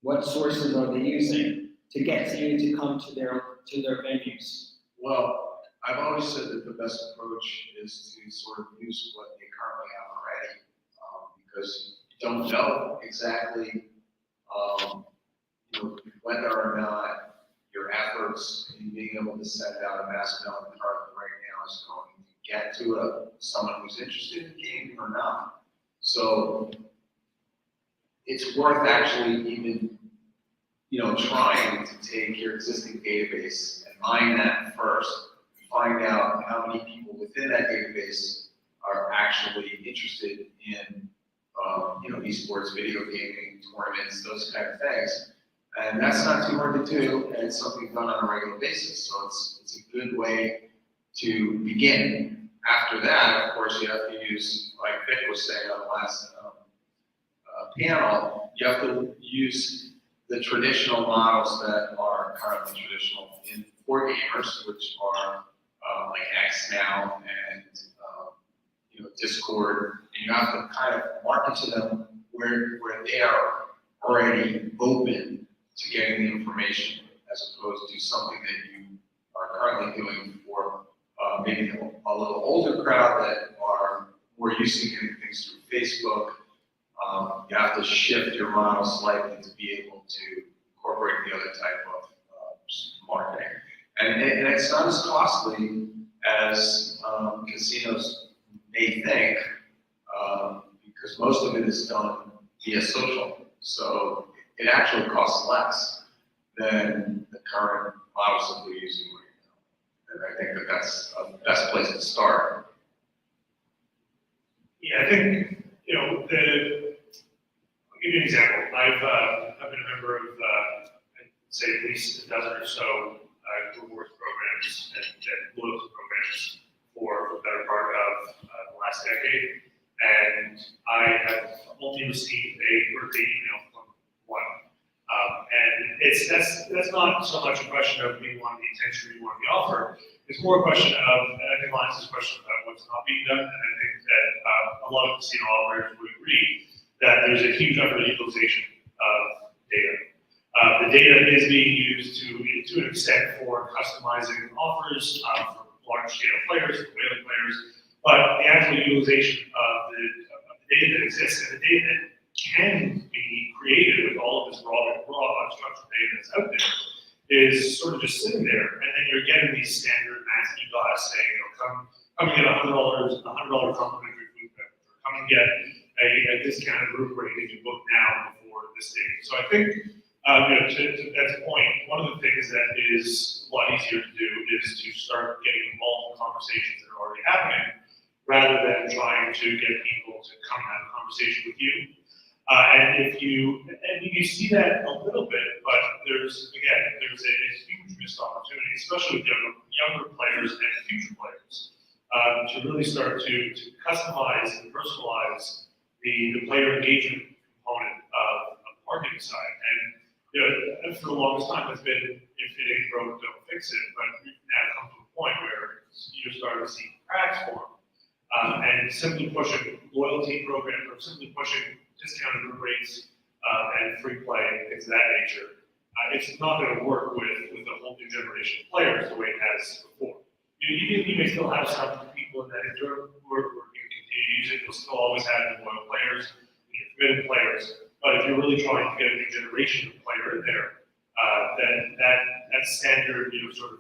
What sources are they using to get to you to come to their venues? Well, I've always said that the best approach is to sort of use what they currently have already, because you don't know exactly whether or not your efforts in being able to send out a mass mailing card right now is going to get to someone who's interested in gaming or not. So it's worth actually even, trying to take your existing database and mine that first, find out how many people within that database are actually interested in, esports, video gaming, tournaments, those kind of things. And that's not too hard to do, and it's something done on a regular basis. So it's a good way to begin. After that, of course, you have to use, like Vic was saying on the last panel, you have to use the traditional models that are currently traditional for gamers, which are like X now and Discord. And you have to kind of market to them where they are already open to getting the information, as opposed to something that you are currently doing for maybe a little older crowd that are more used to getting things through Facebook. You have to shift your model slightly to be able to incorporate the other type of marketing. And it's not as costly as casinos may think, because most of it is done via social. So it actually costs less than the current models that we're using right now. And I think that that's the best place to start. Yeah, I think, I'll give you an example. I've been a member of, I'd say at least a dozen or so rewards programs and loyalty programs for the better part of the last decade. And I have only received a birthday email from one. And that's not so much a question of me wanting the attention or you want the offer. It's more a question of, and I think Lance' question about what's not being done, and I think that a lot of casino operators would agree that there's a huge underutilization of data. The data is being used to an extent for customizing offers for large scale players, whaling players, but the actual utilization of the data that exists and the data that can be created with all of this raw unstructured data that's out there is sort of just sitting there, and then you're getting these standard mass e-blasts saying, come and get $100 complimentary food package, or come and get a discounted group rate if you book now before this date. So I think To Ben's point, one of the things that is a lot easier to do is to start getting involved in conversations that are already happening, rather than trying to get people to come and have a conversation with you. And you see that a little bit, but there's a huge missed opportunity, especially with younger players and future players, to really start to customize and personalize the player engagement component of the marketing side. And for the longest time, it's been, if it ain't broke, don't fix it. But we've now come to a point where you're starting to see cracks form. And simply pushing loyalty programs, or simply pushing discounted room rates and free play, things of that nature, it's not going to work with a whole new generation of players the way it has before. You may still have some people in that interim who are going to continue to use it. You'll still always have the loyal players, the committed players. But if you're really trying to get a new generation of player in there, then that standard, sort of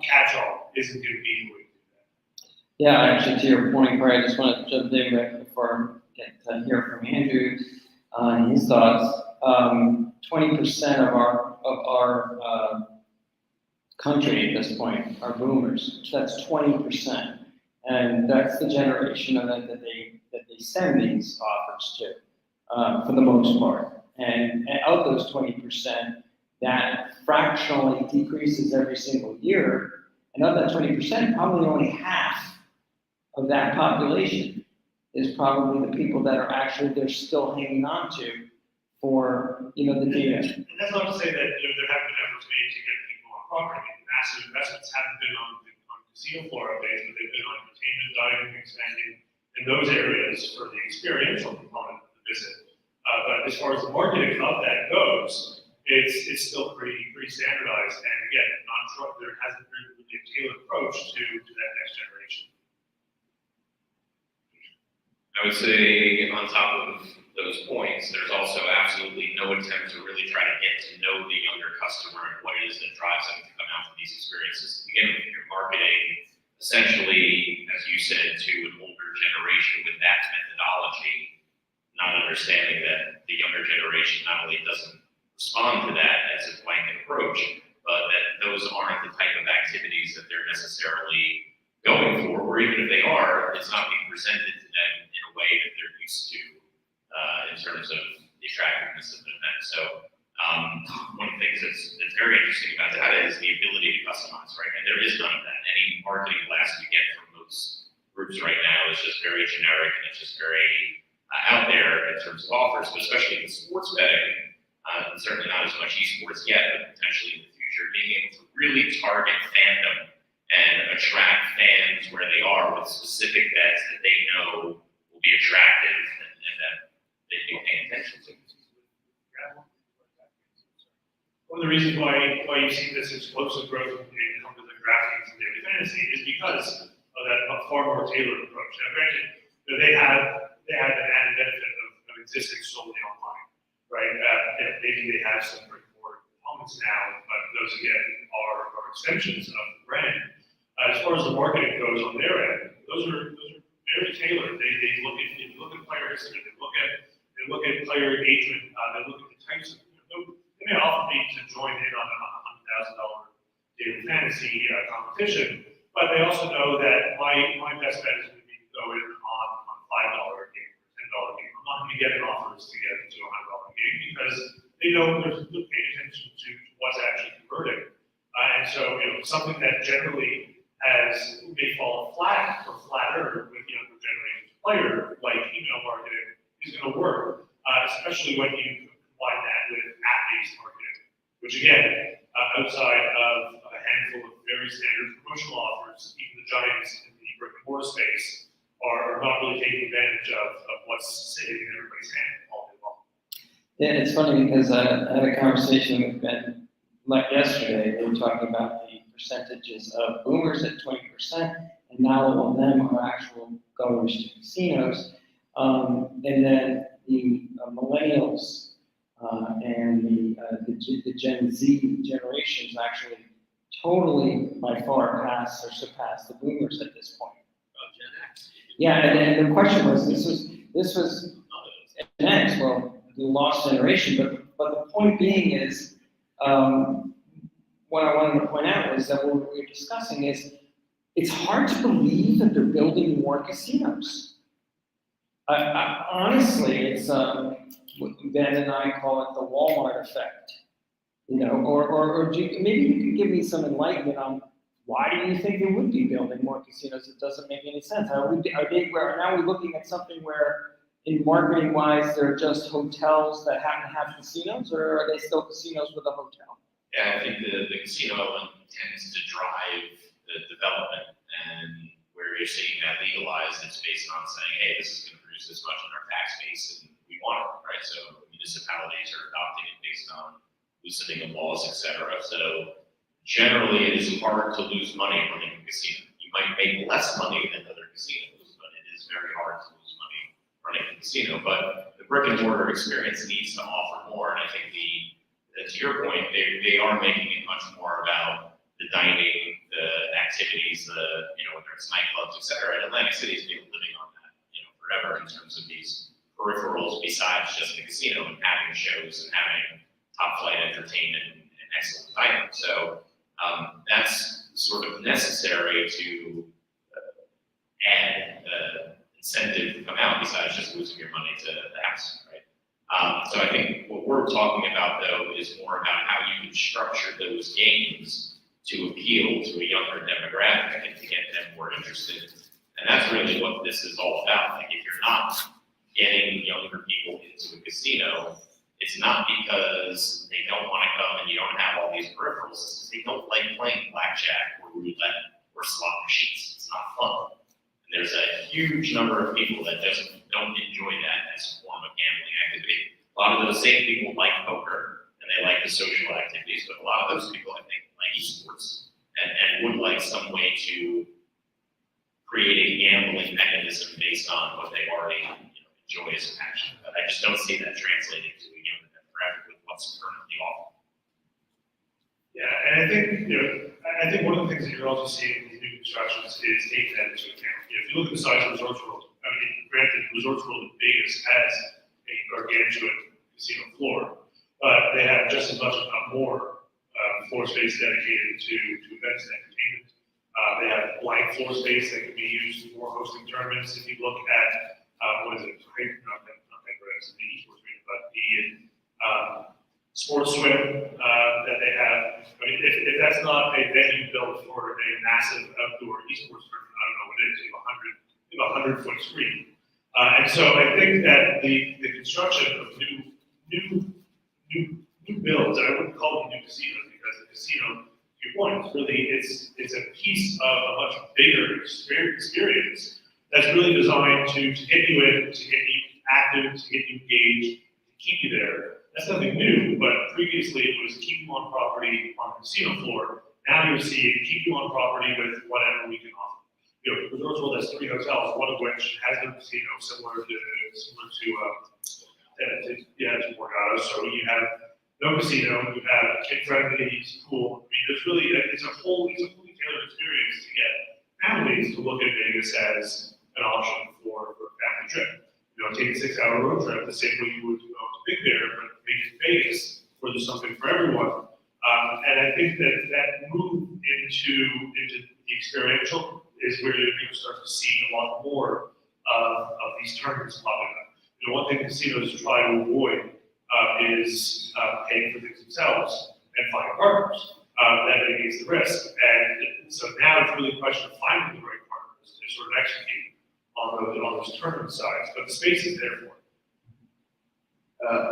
catch-all isn't going to be the way to do that. Yeah, actually, to your point, Corey, I just want to jump in right before I get to hear from Andrew on his thoughts. 20% of our country at this point are boomers. That's 20%, and that's the generation that they send these offers to. For the most part. And of those 20%, that fractionally decreases every single year. And of that 20%, probably only half of that population is probably the people that are actually, they're still hanging on to for, the data. And that's not to say that there haven't been efforts made to get people on property. I mean, massive investments haven't been on casino floor updates, but they've been on entertainment, dining, expanding in those areas for the experiential component of the visit. But as far as the marketing of that goes, it's still pretty standardized. And again, there hasn't been really a tailored approach to that next generation. I would say on top of those points, there's also absolutely no attempt to really try to get to know the younger customer and what it is that drives them to come out to these experiences. To begin with, you're marketing essentially, as you said, to an older generation with that methodology, not understanding that the younger generation not only doesn't respond to that as a blanket approach, but that those aren't the type of activities that they're necessarily going for, or even if they are, it's not being presented to them in a way that they're used to in terms of the attractiveness of the event. So one of the things that's very interesting about that is the ability to customize, right? And there is none of that. Any marketing blast you get from most groups right now is just very generic, and it's just very out there in terms of offers, but especially in sports betting, certainly not as much esports yet, but potentially in the future, being able to really target fandom and attract fans where they are with specific bets that they know will be attractive and that they'd be paying attention to. One of the reasons why you see this explosive growth in terms of the DraftKings and daily fantasy is because of that far more tailored approach. Now, granted, they have an added benefit of existing solely online, right? Maybe they have some brick and mortar components now, but those again are extensions of the brand. As far as the marketing goes on their end, those are very tailored. They look at player history, they look at player engagement, they look at the types of, they may often need to join in on a $100,000 daily fantasy competition, but they also know that my best bet is going to be to go in on $5 game or $10 game. I'm not going to be getting offers to get into a $100 game because they know they're paying attention to what's actually converting. And so, something that generally may fall flat or flatter with younger generations of player, like email marketing, is going to work, especially when you combine that with app-based marketing, which again, outside of a handful of very standard promotional offers, even the giants in the brick and mortar space are not really taking advantage of what's sitting in everybody's hand all day long. Yeah, it's funny because I had a conversation with Ben like yesterday. They were talking about the percentages of boomers at 20%, and now all of them are actual goers to casinos. And then the millennials and the Gen Z generations actually totally by far pass or surpass the boomers at this point. Gen X. Yeah, and the question was, this was Gen X, well, the lost generation, but but the point being is, what I wanted to point out is that what we're discussing is, it's hard to believe that they're building more casinos. Honestly, it's, Ben and I call it the Walmart effect. You know, or maybe you could give me some enlightenment on why do you think they would be building more casinos? It doesn't make any sense. Are we looking at something where, in marketing wise, they're just hotels that happen to have casinos, or are they still casinos with a hotel? Yeah, I think the casino element tends to drive the development, and where you're seeing that legalized, it's based on saying, hey, this is gonna produce this much in our tax base, and we want it, right? So municipalities are adopting it based on loosening of laws, et cetera. So generally, it is hard to lose money running a casino. You might make less money than other casinos, but it is very hard to lose money running a casino. But the brick and mortar experience needs to offer more, and I think to your point, they are making it much more about the dining, the activities, whether it's nightclubs, et cetera. And Atlantic City has been living on that, forever in terms of these peripherals besides just the casino and having shows and having top flight entertainment and excellent dining. So that's sort of necessary to add incentive to come out besides just losing your money to the house, right? So I think what we're talking about, though, is more about how you can structure those games to appeal to a younger demographic and to get them more interested. And that's really what this is all about. Like, if you're not getting younger people into a casino, it's not because they don't want to come and you don't have all these peripherals. It's because they don't like playing blackjack or roulette or slot machines. It's not fun. And there's a huge number of people that just don't enjoy that as a form of gambling activity. A lot of those same people like poker and they like the social activities, but a lot of those people, I think, like esports and would like some way to create a gambling mechanism based on what they already enjoy as a passion. But I just don't see that translating to a younger demographic with what's currently offered. Yeah, and I think one of the things that you're also seeing with new constructions is taking that into account. If you look at the size of Resorts World, I mean, granted, Resorts World in Vegas has a gargantuan casino floor, but they have just as much, if not more, floor space dedicated to events and entertainment. They have blank floor space that can be used for hosting tournaments. If you look at what is it? Not the esports arena, but the sports swim that they have. I mean, if that's not a venue built for a massive outdoor esports tournament, I don't know what it is. You have a 100-foot screen, and so I think that the construction of new builds, and I wouldn't call them new casinos because the casino, to your point, it's a piece of a much bigger experience that's really designed to get you in, to get you active, to get you engaged, to keep you there. That's nothing new, but previously it was keep you on property on the casino floor. Now you're seeing keep you on property with whatever we can offer. Resorts World has 3 hotels, one of which has no casino, similar to Borgata. So you have no casino, you have a kid-friendly pool. I mean, it's a fully tailored experience to get families to look at Vegas as an option for a family trip. Take a 6-hour road trip the same way you would go to Big Bear, but make it Vegas, where there's something for everyone. And I think that move into the experiential is where you're going to start to see a lot more of these tournaments popping up. One thing casinos try to avoid is paying for things themselves and finding partners. That mitigates the risk. And so now it's really a question of finding the right partners to sort of execute on those tournament sides, but the space is there for it.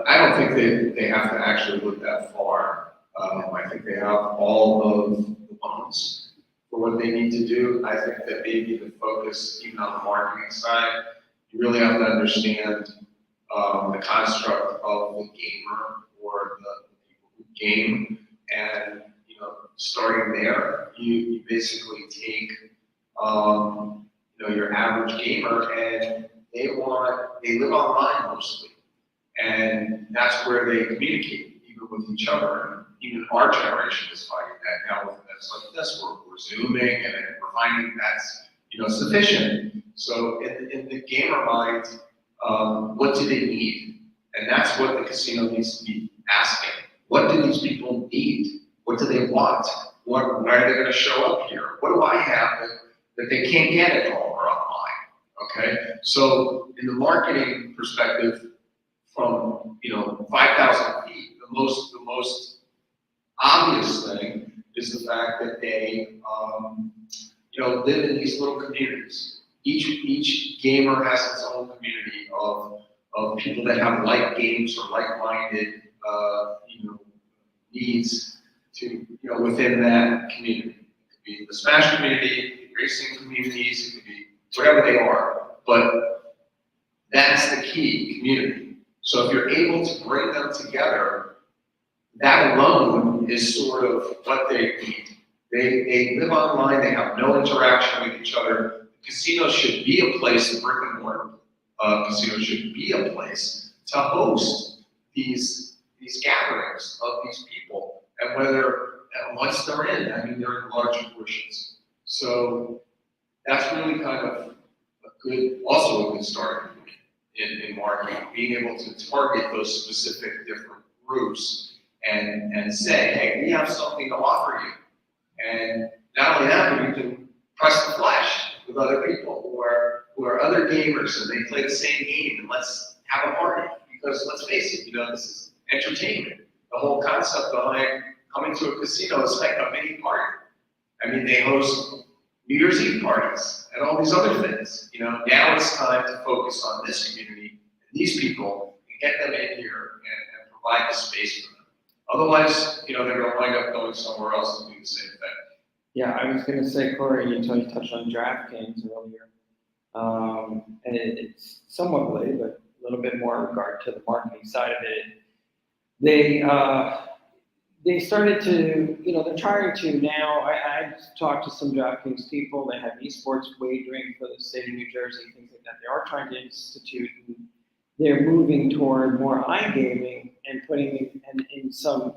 I don't think they have to actually look that far. I think they have all of the funds for what they need to do. I think that maybe the focus, even on the marketing side, you really have to understand the construct of the gamer or the people who game, and starting there, you basically take your average gamer, and they live online mostly, and that's where they communicate, even with each other. And even our generation is finding that now with events like this, we're zooming, and we're finding that's sufficient. So in the gamer mind, what do they need? And that's what the casino needs to be asking. What do these people need? What do they want? Why are they gonna show up here? What do I have that they can't get at home or online? Okay, so in the marketing perspective, from 5,000 feet, the most obvious thing is the fact that they live in these little communities. Each gamer has its own community of people that have like games or like-minded needs to within that community. It could be the Smash community, it could be racing communities, it could be whatever they are. But that's the key, community. So if you're able to bring them together, that alone is sort of what they need. They live online, they have no interaction with each other. Casinos should be a place, the brick and mortar casino should be a place to host these gatherings of these people. And once they're in, I mean, they're in larger portions. So that's really kind of also a good starting point in marketing, being able to target those specific different groups and say, hey, we have something to offer you. And not only that, but you can press the flash with other people who are other gamers and they play the same game, and let's have a party. Because let's face it, this is entertainment. The whole concept behind coming to a casino is like a mini party. I mean, they host New Year's Eve parties and all these other things. Now it's time to focus on this community and these people and get them in here and provide the space for them. Otherwise, they're going to wind up going somewhere else and do the same thing. Yeah, I was going to say, Corey, you touched on DraftKings earlier. And it's somewhat related, but a little bit more in regard to the marketing side of it. They started to, they're trying to now, I talked to some DraftKings people, they have esports wagering for the state of New Jersey, things like that. They are trying to institute, and they're moving toward more iGaming and putting in some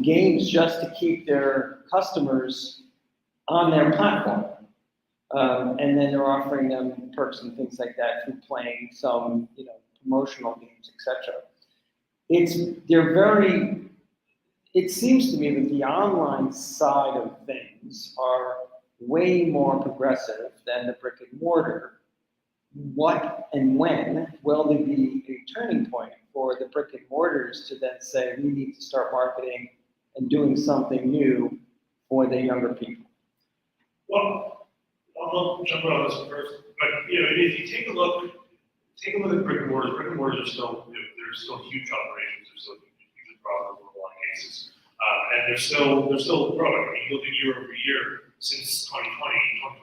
games just to keep their customers on their platform. And then they're offering them perks and things like that through playing some, promotional games, etc. It seems to me that the online side of things are way more progressive than the brick and mortar. What and when will there be a turning point for the brick and mortars to then say we need to start marketing and doing something new for the younger people? Well, I'll jump on this one first. But if you take a look at brick and mortars are still they're still huge operations. They're still hugely profitable in a lot of cases, and they're still growing. I mean, you look at year over year since 2020,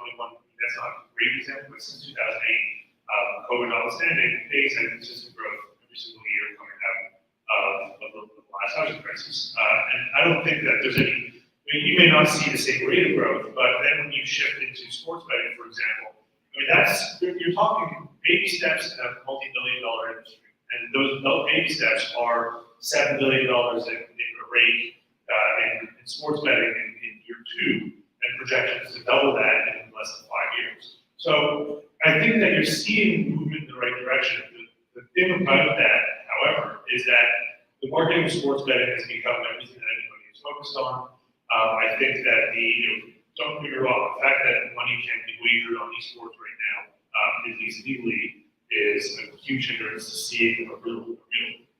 2021. That's not a great example, but since 2008, COVID notwithstanding, they've had consistent growth every single year coming out of the last housing crisis. And I don't think that there's any. You may not see the same rate of growth, but then when you shift into sports betting, for example, you're talking baby steps in a multi-billion-dollar industry, and those baby steps are $7 billion in a rate in sports betting in year 2, and projections to double that in less than 5 years. So I think that you're seeing movement in the right direction. The thing about that, however, is that the marketing of sports betting has become everything that anybody is focused on. I think that don't get me wrong, the fact that money can be wagered on esports right now, at least legally, is a huge hindrance to seeing a real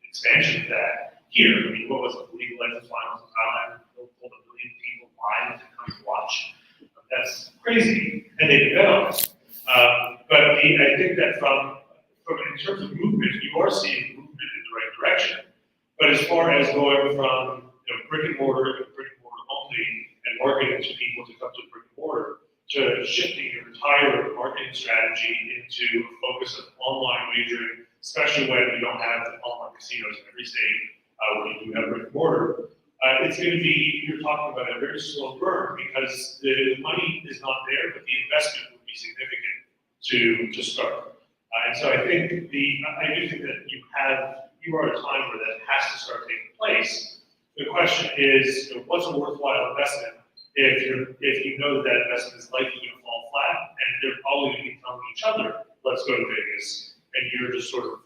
expansion of that here. I mean, what was it, the League of Legends finals in Thailand? Pulled 1 million people live to come and watch. That's crazy, and they bet on it. But I think that from in terms of movement, you are seeing movement in the right direction. But as far as going from brick and mortar only and marketing to people to come to brick and mortar, to shifting your entire marketing strategy into a focus of online wagering, especially when you don't have online casinos in every state where you do have brick and mortar, it's going to be, you're talking about a very slow burn because the money is not there, but the investment would be significant to start. And so I think I do think that you are at a time where that has to start taking place. The question is, what's a worthwhile investment if you know that investment is likely to fall flat, and they're probably going to be telling each other, let's go to Vegas, and you're just sort of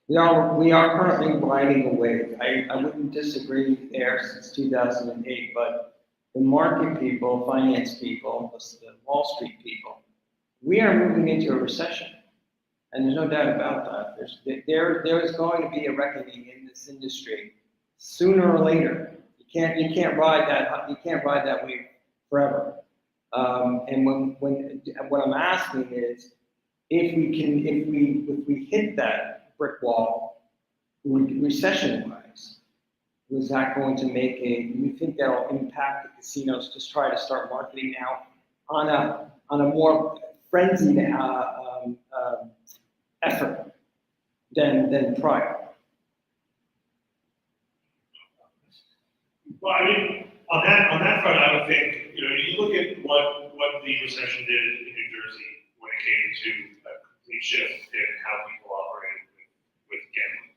We are currently riding a wave. I wouldn't disagree there since 2008, but the market people, finance people, the Wall Street people, we are moving into a recession. And there's no doubt about that. There is going to be a reckoning in this industry sooner or later. You can't ride that wave forever. And what I'm asking is, if we hit that brick wall, recession-wise, was that going to make do you think that'll impact the casinos to try to start marketing now on a more frenzied effort than prior? Well, I mean, on that front, I would think, you look at what the recession did in New Jersey when it came to a complete shift in how people operated with gambling.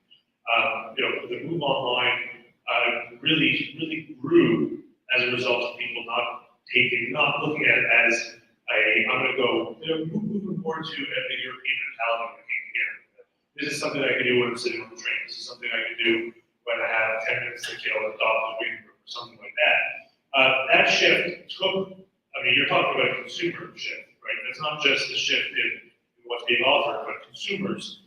The move online really grew as a result of people not looking at it as I'm going to go, moving more to a European mentality when it came to gambling. This is something I can do when I'm sitting on the train. This is something I can do when I have 10 minutes to kill at the doctor's waiting room or something like that. That shift you're talking about a consumer shift, right? That's not just the shift in what's being offered, but consumers.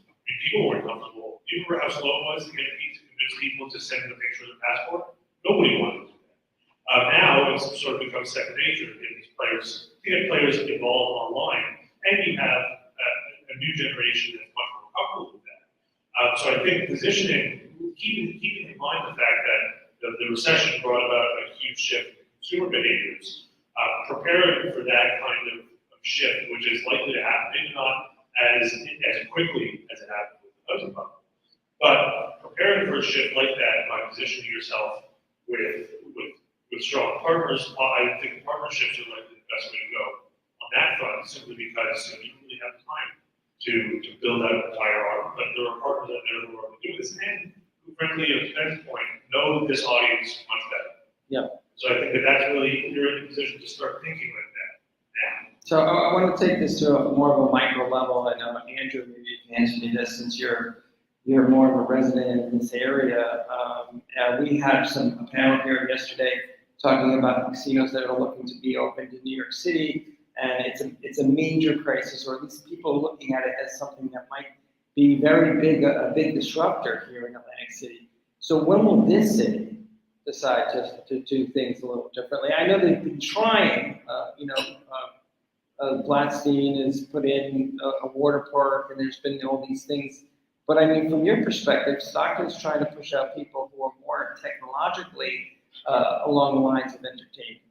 People weren't comfortable. You remember how slow it was to convince people to send the picture of the passport? Nobody wanted to do that. Now it's sort of become second nature to get these players, involved online, and you have a new generation that's much more comfortable with that. So I think positioning, keeping in mind the fact that the recession brought about a huge shift in consumer behaviors, preparing for that kind of shift, which is likely to happen, maybe not as quickly as it happened with the housing bubble, but preparing for a shift like that by positioning yourself with strong partners. I think partnerships are likely the best way to go on that front, simply because you don't really have time to build out an entire arm, but there are partners out there who are able to do this, and who, frankly, at Ben's point, know this audience much better. Yeah. So I think that's really, you're in a position to start thinking like that now. So I want to take this to more of a micro level. I know, Andrew, maybe you can answer me this since you're more of a resident in this area. We had a panel here yesterday talking about casinos that are looking to be opened in New York City, and it's a major crisis, or at least people are looking at it as something that might be very big, a big disruptor here in Atlantic City. So when will this city decide to do things a little differently? I know they've been trying, Gladstein has put in a water park, and there's been all these things. But I mean, from your perspective, Stockton's trying to push out people who are more technologically along the lines of entertainment.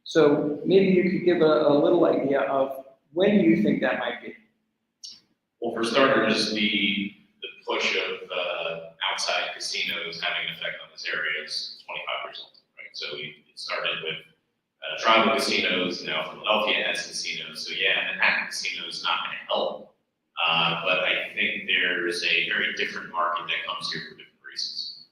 So maybe you could give a little idea of when you think that might be. Well, for starters, the push of outside casinos having an effect on this area is 25 years old, right? So it started with tribal casinos, now Philadelphia has casinos. So yeah, Manhattan casino is not going to help, but I think there's a very different market that comes here for different reasons.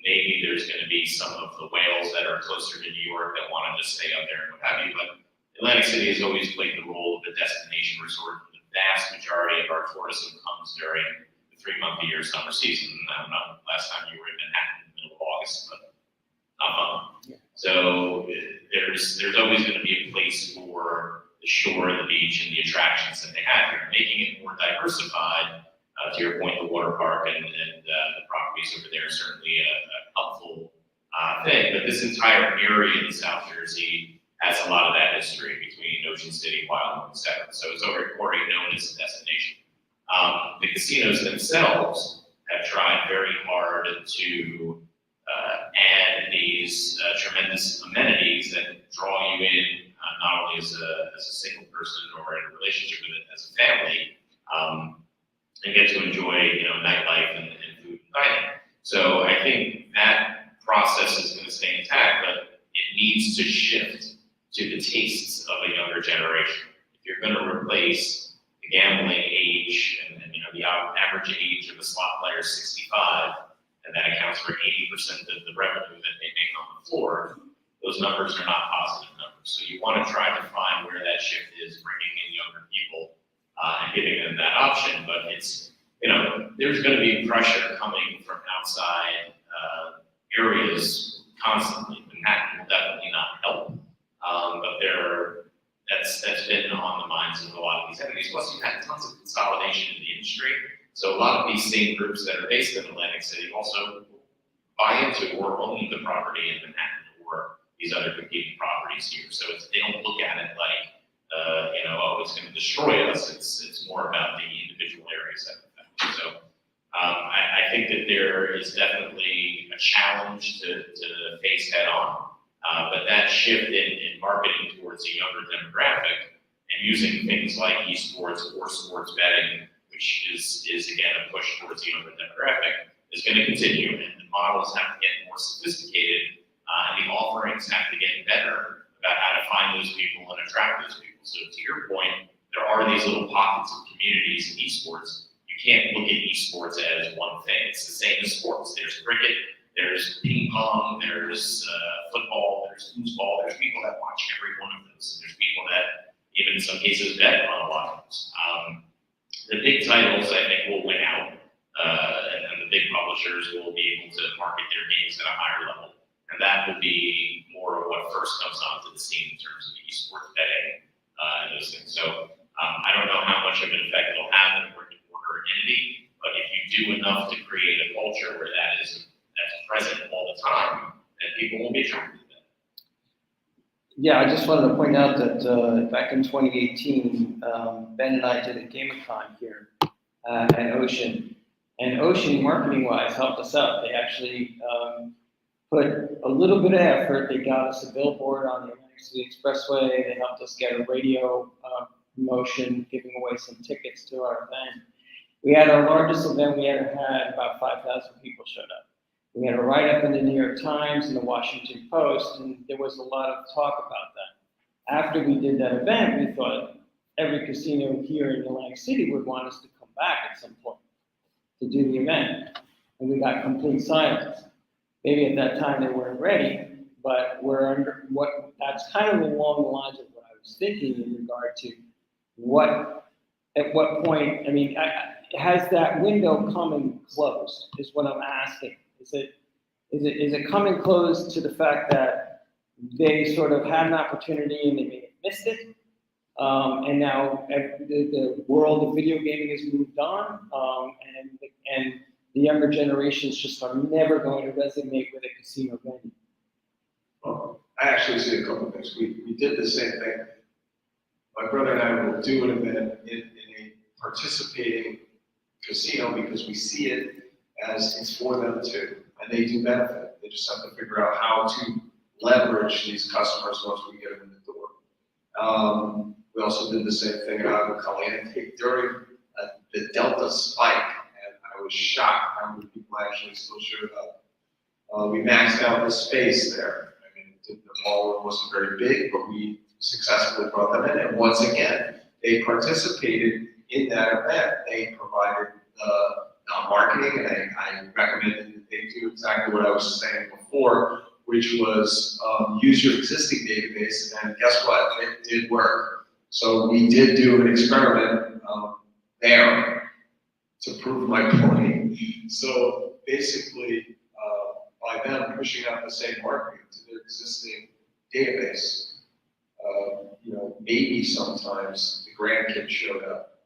Maybe there's going to be some of the whales that are closer to New York that want to just stay up there and what have you, but Atlantic City has always played the role of a destination resort. The vast majority of our tourism comes during the 3-month-a-year summer season. I don't know last time you were in Manhattan in the middle of August, but not fun. Yeah. So there's always going to be a place for the shore, the beach, and the attractions that they have here. Making it more diversified, to your point, the water park and the properties over there are certainly a helpful thing. But this entire area in South Jersey has a lot of that history between Ocean City, Wildwood, et cetera. So it's already known as a destination. The casinos themselves have tried very hard to add these tremendous amenities that draw you in, not only as a single person or in a relationship with it as a family, and get to enjoy, nightlife and food and dining. So I think that process is going to stay intact, but it needs to shift to the tastes of a younger generation. If you're going to replace the gambling age and the average age of a slot player is 65, and that accounts for 80% of the revenue that they make on the floor, those numbers are not positive numbers. So you want to try to find where that shift is, bringing in younger people and giving them that option. But it's you know, there's gonna be pressure coming from outside, areas constantly. Manhattan will definitely not help. But that's been on the minds of a lot of these entities. Plus, you've had tons of consolidation in the industry. So a lot of these same groups that are based in Atlantic City also buy into or own the property in Manhattan or these other competing properties here. So they don't look at it like, you know, oh, it's going to destroy us. It's more about the individual areas that affect. So I think that there is definitely a challenge to face head on. But that shift in marketing towards a younger demographic and using things like esports or sports betting, which is again a push towards the younger demographic, is going to continue. And the models have to get more sophisticated, and the offerings have to get better about how to find those people and attract those people. So to your point, there are these little pockets of communities in esports. You can't look at esports as one thing. It's the same as sports. There's cricket, there's ping pong, there's football, there's foosball. There's people that watch every one of those. And there's people that, even in some cases, bet on a lot of those. The big titles, I think, will win out, and the big publishers will be able to market their games at a higher level. And that will be more of what first comes onto the scene in terms of esports betting and those things. So I don't know how much of an effect it'll have in a brick-and-mortar entity, but if you do enough to create a culture where that's present all the time, then people will be attracted to that. Yeah, I just wanted to point out that back in 2018, Ben and I did a GameCon here at Ocean. And Ocean, marketing-wise, helped us out. They actually put a little bit of effort. They got us a billboard on the Atlantic City Expressway. They helped us get a radio promotion, giving away some tickets to our event. We had our largest event we ever had. About 5,000 people showed up. We had a write-up in the New York Times and the Washington Post, and there was a lot of talk about that. After we did that event, we thought every casino here in Atlantic City would want us to come back at some point to do the event, and we got complete silence. Maybe at that time they weren't ready, but that's kind of along the lines of what I was thinking in regard to at what point, I mean, has that window come and closed is what I'm asking. Is it coming close to the fact that they sort of had an opportunity and they may have missed it? And now the world of video gaming has moved on, and the younger generations just are never going to resonate with a casino venue. Well, I actually see a couple of things. We did the same thing. My brother and I will do an event in a participating casino because we see it as it's for them too, and they do benefit. They just have to figure out how to leverage these customers once we get them in the door. We also did the same thing out in Caliente during the Delta spike, and I was shocked how many people actually still showed up. We maxed out the space there. I mean, the ballroom wasn't very big, but we successfully brought them in, and once again, they participated in that event. They provided marketing, and I recommended that they do exactly what I was saying before, which was use your existing database, and guess what? It did work. So we did do an experiment there to prove my point. So basically, by them pushing out the same marketing to their existing database, maybe sometimes the grandkid showed up,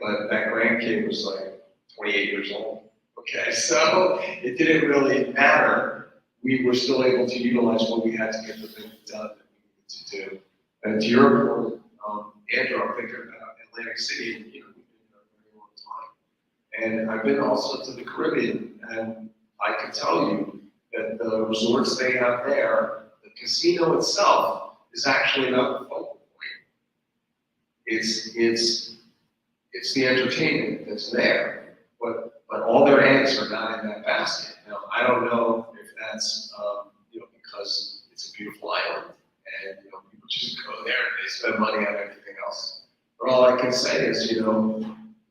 but that grandkid was like 28 years old. Okay, so it didn't really matter. We were still able to utilize what we had to get the thing done that we needed to do. And to your point, Andrew, I'm thinking about Atlantic City, and we've been there a very long time. And I've been also to the Caribbean, and I can tell you that the resorts they have there, the casino itself is actually not the focal point. It's the entertainment that's there, but all their eggs are not in that basket. Now, I don't know if that's because it's a beautiful island and people just go there and they spend money on everything else. But all I can say is,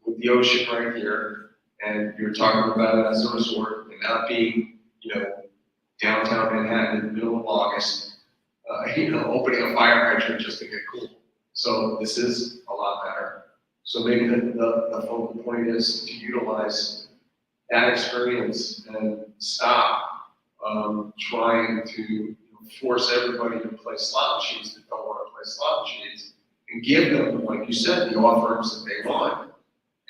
with the ocean right here, and you're talking about it as a resort, and not being, downtown Manhattan in the middle of August, opening a fire hydrant just to get cool. So this is a lot better. So maybe the focal point is to utilize that experience and stop trying to force everybody to play slot machines that don't want to play slot machines, and give them, like you said, the offerings that they want,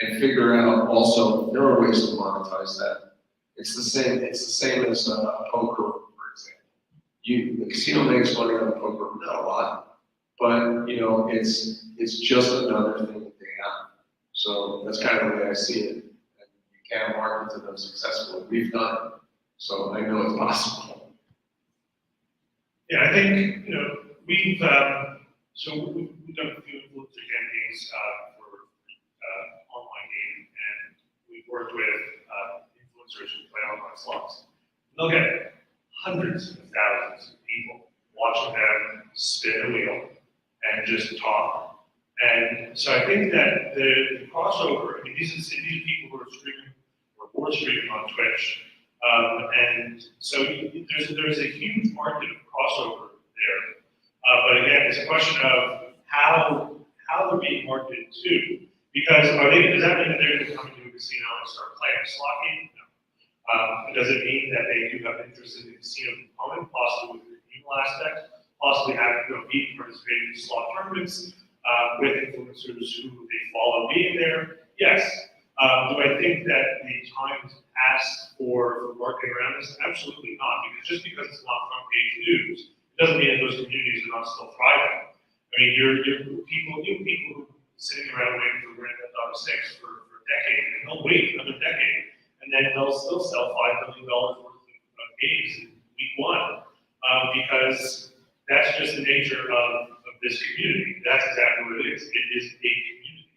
and figure out also there are ways to monetize that. It's the same as poker, for example. The casino makes money on poker, not a lot, but it's just another thing that they have. So that's kind of the way I see it. And you can market to them successfully. We've done it, so I know it's possible. Yeah, I think, we've done a few influencer campaigns for online gaming, and we've worked with influencers who play online slots. They'll get hundreds of thousands of people watching them spin a wheel and just talk. And so I think that the crossover, I mean, these are people who are streaming or were streaming on Twitch. And so there's a huge market of crossover there. But again, it's a question of how they're being marketed to. Because does that mean that they're going to come into a casino and start playing a slot game? No. Does it mean that they do have interest in the casino component, possibly with the communal aspect, possibly having people participating in slot tournaments with influencers who they follow being there? Yes. Do I think that the time has passed for marketing around this? Absolutely not. Because just because it's not front page news, it doesn't mean that those communities are not still thriving. I mean, you're people who are sitting around waiting for Grand Theft Auto 6 for a decade, and they'll wait another decade, and then they'll still sell $5 million worth of games in week one, because that's just the nature of this community. That's exactly what it is. It is a community,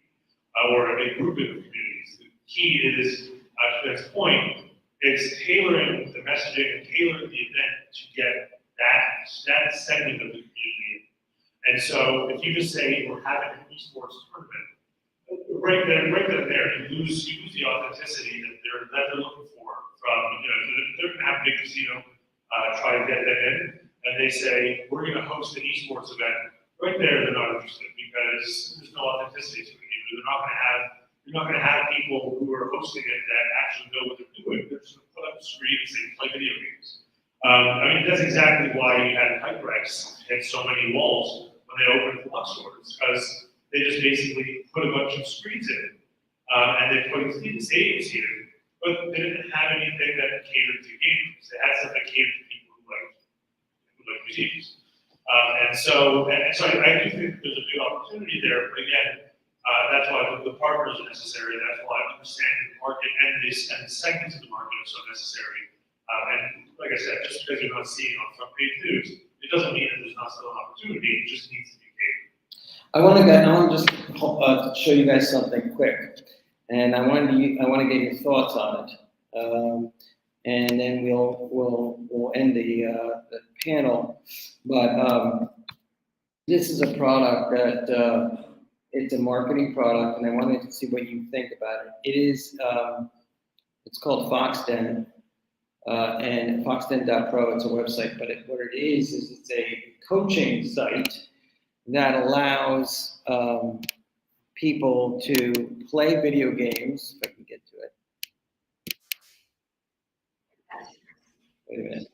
or a group of communities. The key is, to Ben's point, it's tailoring the messaging and tailoring the event to get that segment of the community. And so if you just say we're having an esports tournament, right there, you lose the authenticity that they're looking for from, if they're gonna have a big casino try to get that in, and they say we're gonna host an esports event, right there they're not interested because there's no authenticity to it. You're not gonna have people who are hosting it that actually know what they're doing. They're just gonna put up a screen and say play video games. That's exactly why you had HyperX hit so many walls when they opened flux stores, because they just basically put a bunch of screens in, and they put stadiums here, but they didn't have anything that catered to gamers. They had something that catered to people who like museums. And so I do think there's a big opportunity there, but again, that's why the partners are necessary. That's why understanding the market and the segments of the market are so necessary. And like I said, just because you're not seeing it on front page news, it doesn't mean that there's not still an opportunity. It just needs to be catered. I want to just show you guys something quick, and I want to get your thoughts on it, and then we'll end the panel. But this is a product that it's a marketing product, and I wanted to see what you think about it. It is it's called Foxden, and foxden.pro. It's a website, but what it is it's a coaching site that allows people to play video games. If I can get to it. Wait a minute.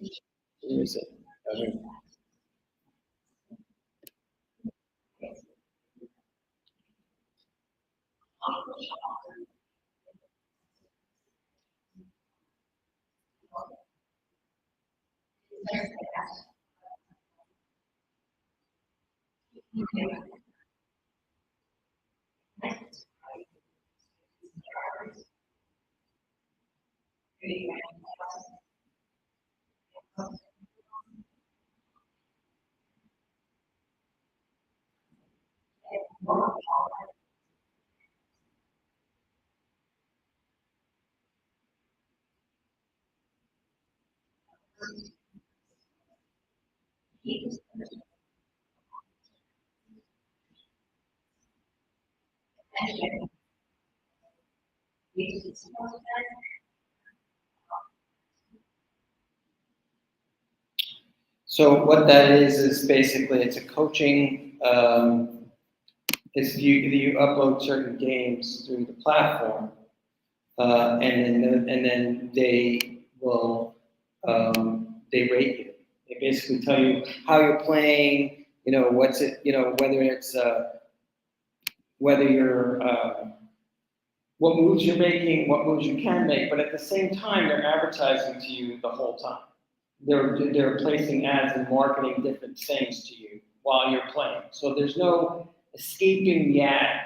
Where is it? Okay. So what that is basically it's a coaching is you upload certain games through the platform, and then they will, they rate you. They basically tell you how you're playing, what's it, whether it's, whether you're, what moves you're making, what moves you can make, but at the same time, they're advertising to you the whole time. They're placing ads and marketing different things to you while you're playing. So there's no escaping the ad.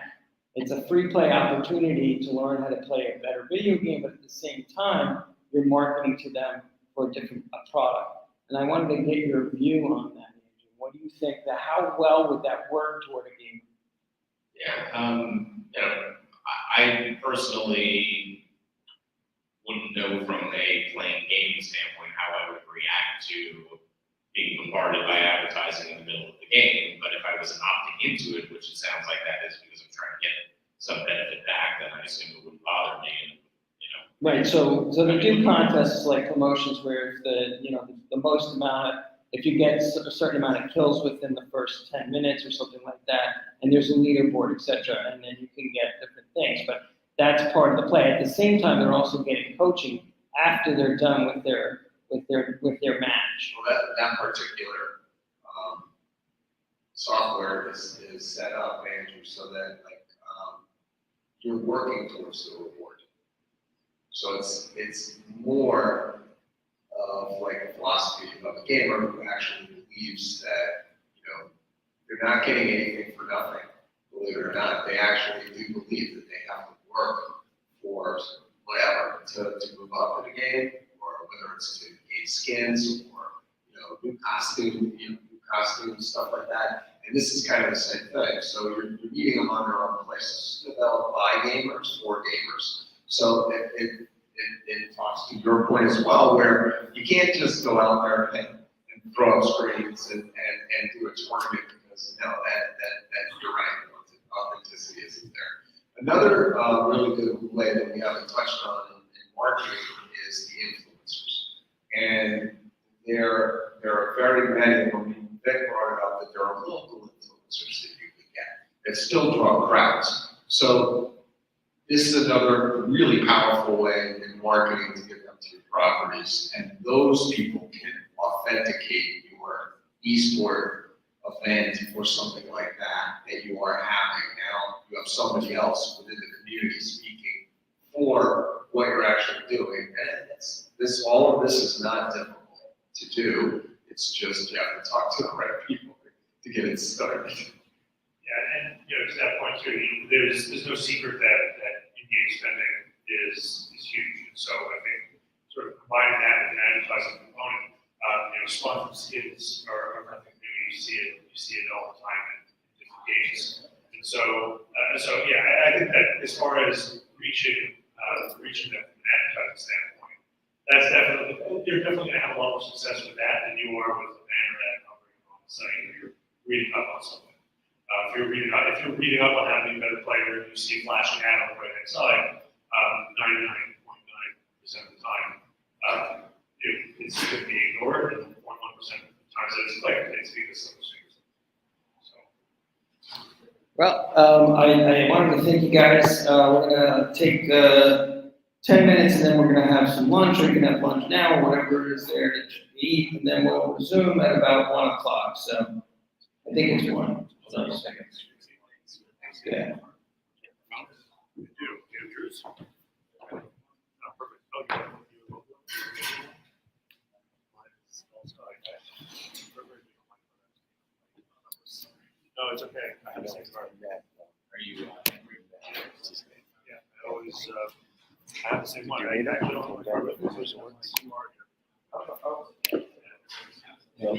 It's a free play opportunity to learn how to play a better video game, but at the same time, you're marketing to them for a product. And I wanted to get your view on that, Andrew. What do you think? How well would that work toward a game? Yeah, I personally wouldn't know from a playing game standpoint how I would react to being bombarded by advertising in the middle of the game. But if I was opting into it, which it sounds like that is because I'm trying to get some benefit back, then I assume it wouldn't bother me. And, Right. So they do contests like promotions where if the most amount of, if you get a certain amount of kills within the first 10 minutes or something like that, and there's a leaderboard, etc., and then you can get different things. But that's part of the play. At the same time, they're also getting coaching after they're done with their match. Well, that particular software is set up, Andrew, so that you're working towards the reward. So it's more of like a philosophy of a gamer who actually believes that they're not getting anything for nothing. Believe it or not, they actually do believe that they have to work for whatever to move up in the game, or whether it's to gain skins or new costumes, stuff like that. And this is kind of the same thing. So you're meeting them on their own places, developed by gamers for gamers. So it talks to your point as well, where you can't just go out there and throw up screens and do a tournament because that you're right, authenticity isn't there. Another really good way that we haven't touched on in marketing is the influencers, and there are very many. When Vic brought it up, that there are local influencers that you can get that still draw crowds. So this is another really powerful way in marketing to get them to your properties, and those people can authenticate your esport event or something like that you are having. Now you have somebody else within the community speaking for what you're actually doing, and all of this is not difficult to do. It's just you have to talk to the right people to get it started. Yeah, and to that point too, there's no secret that in-game spending is huge. And so I think sort of combining that with an advertising component, sponsored skins are nothing new. You see it all the time in different games. And so yeah, I think that as far as reaching them from an advertising standpoint, that's you're definitely going to have a lot more success with that than you are with a banner ad covering on the site or you're reading up on something. If you're reading up on how to be a better player, and you see a flashing ad on the right hand side, 99.9% of the time, it's going to be ignored, and 0.1% of the times that it's clicked, it's because of those things. So. Well, I wanted to thank you guys. We're gonna take 10 minutes, and then we're gonna have some lunch. We can have lunch now, or whatever is there to eat, and then we'll resume at about 1 o'clock. So I think it's 1. Hold on a second. Yeah. No, it's okay. I have the same card. Are you? Yeah, I always have the same one. I actually don't know.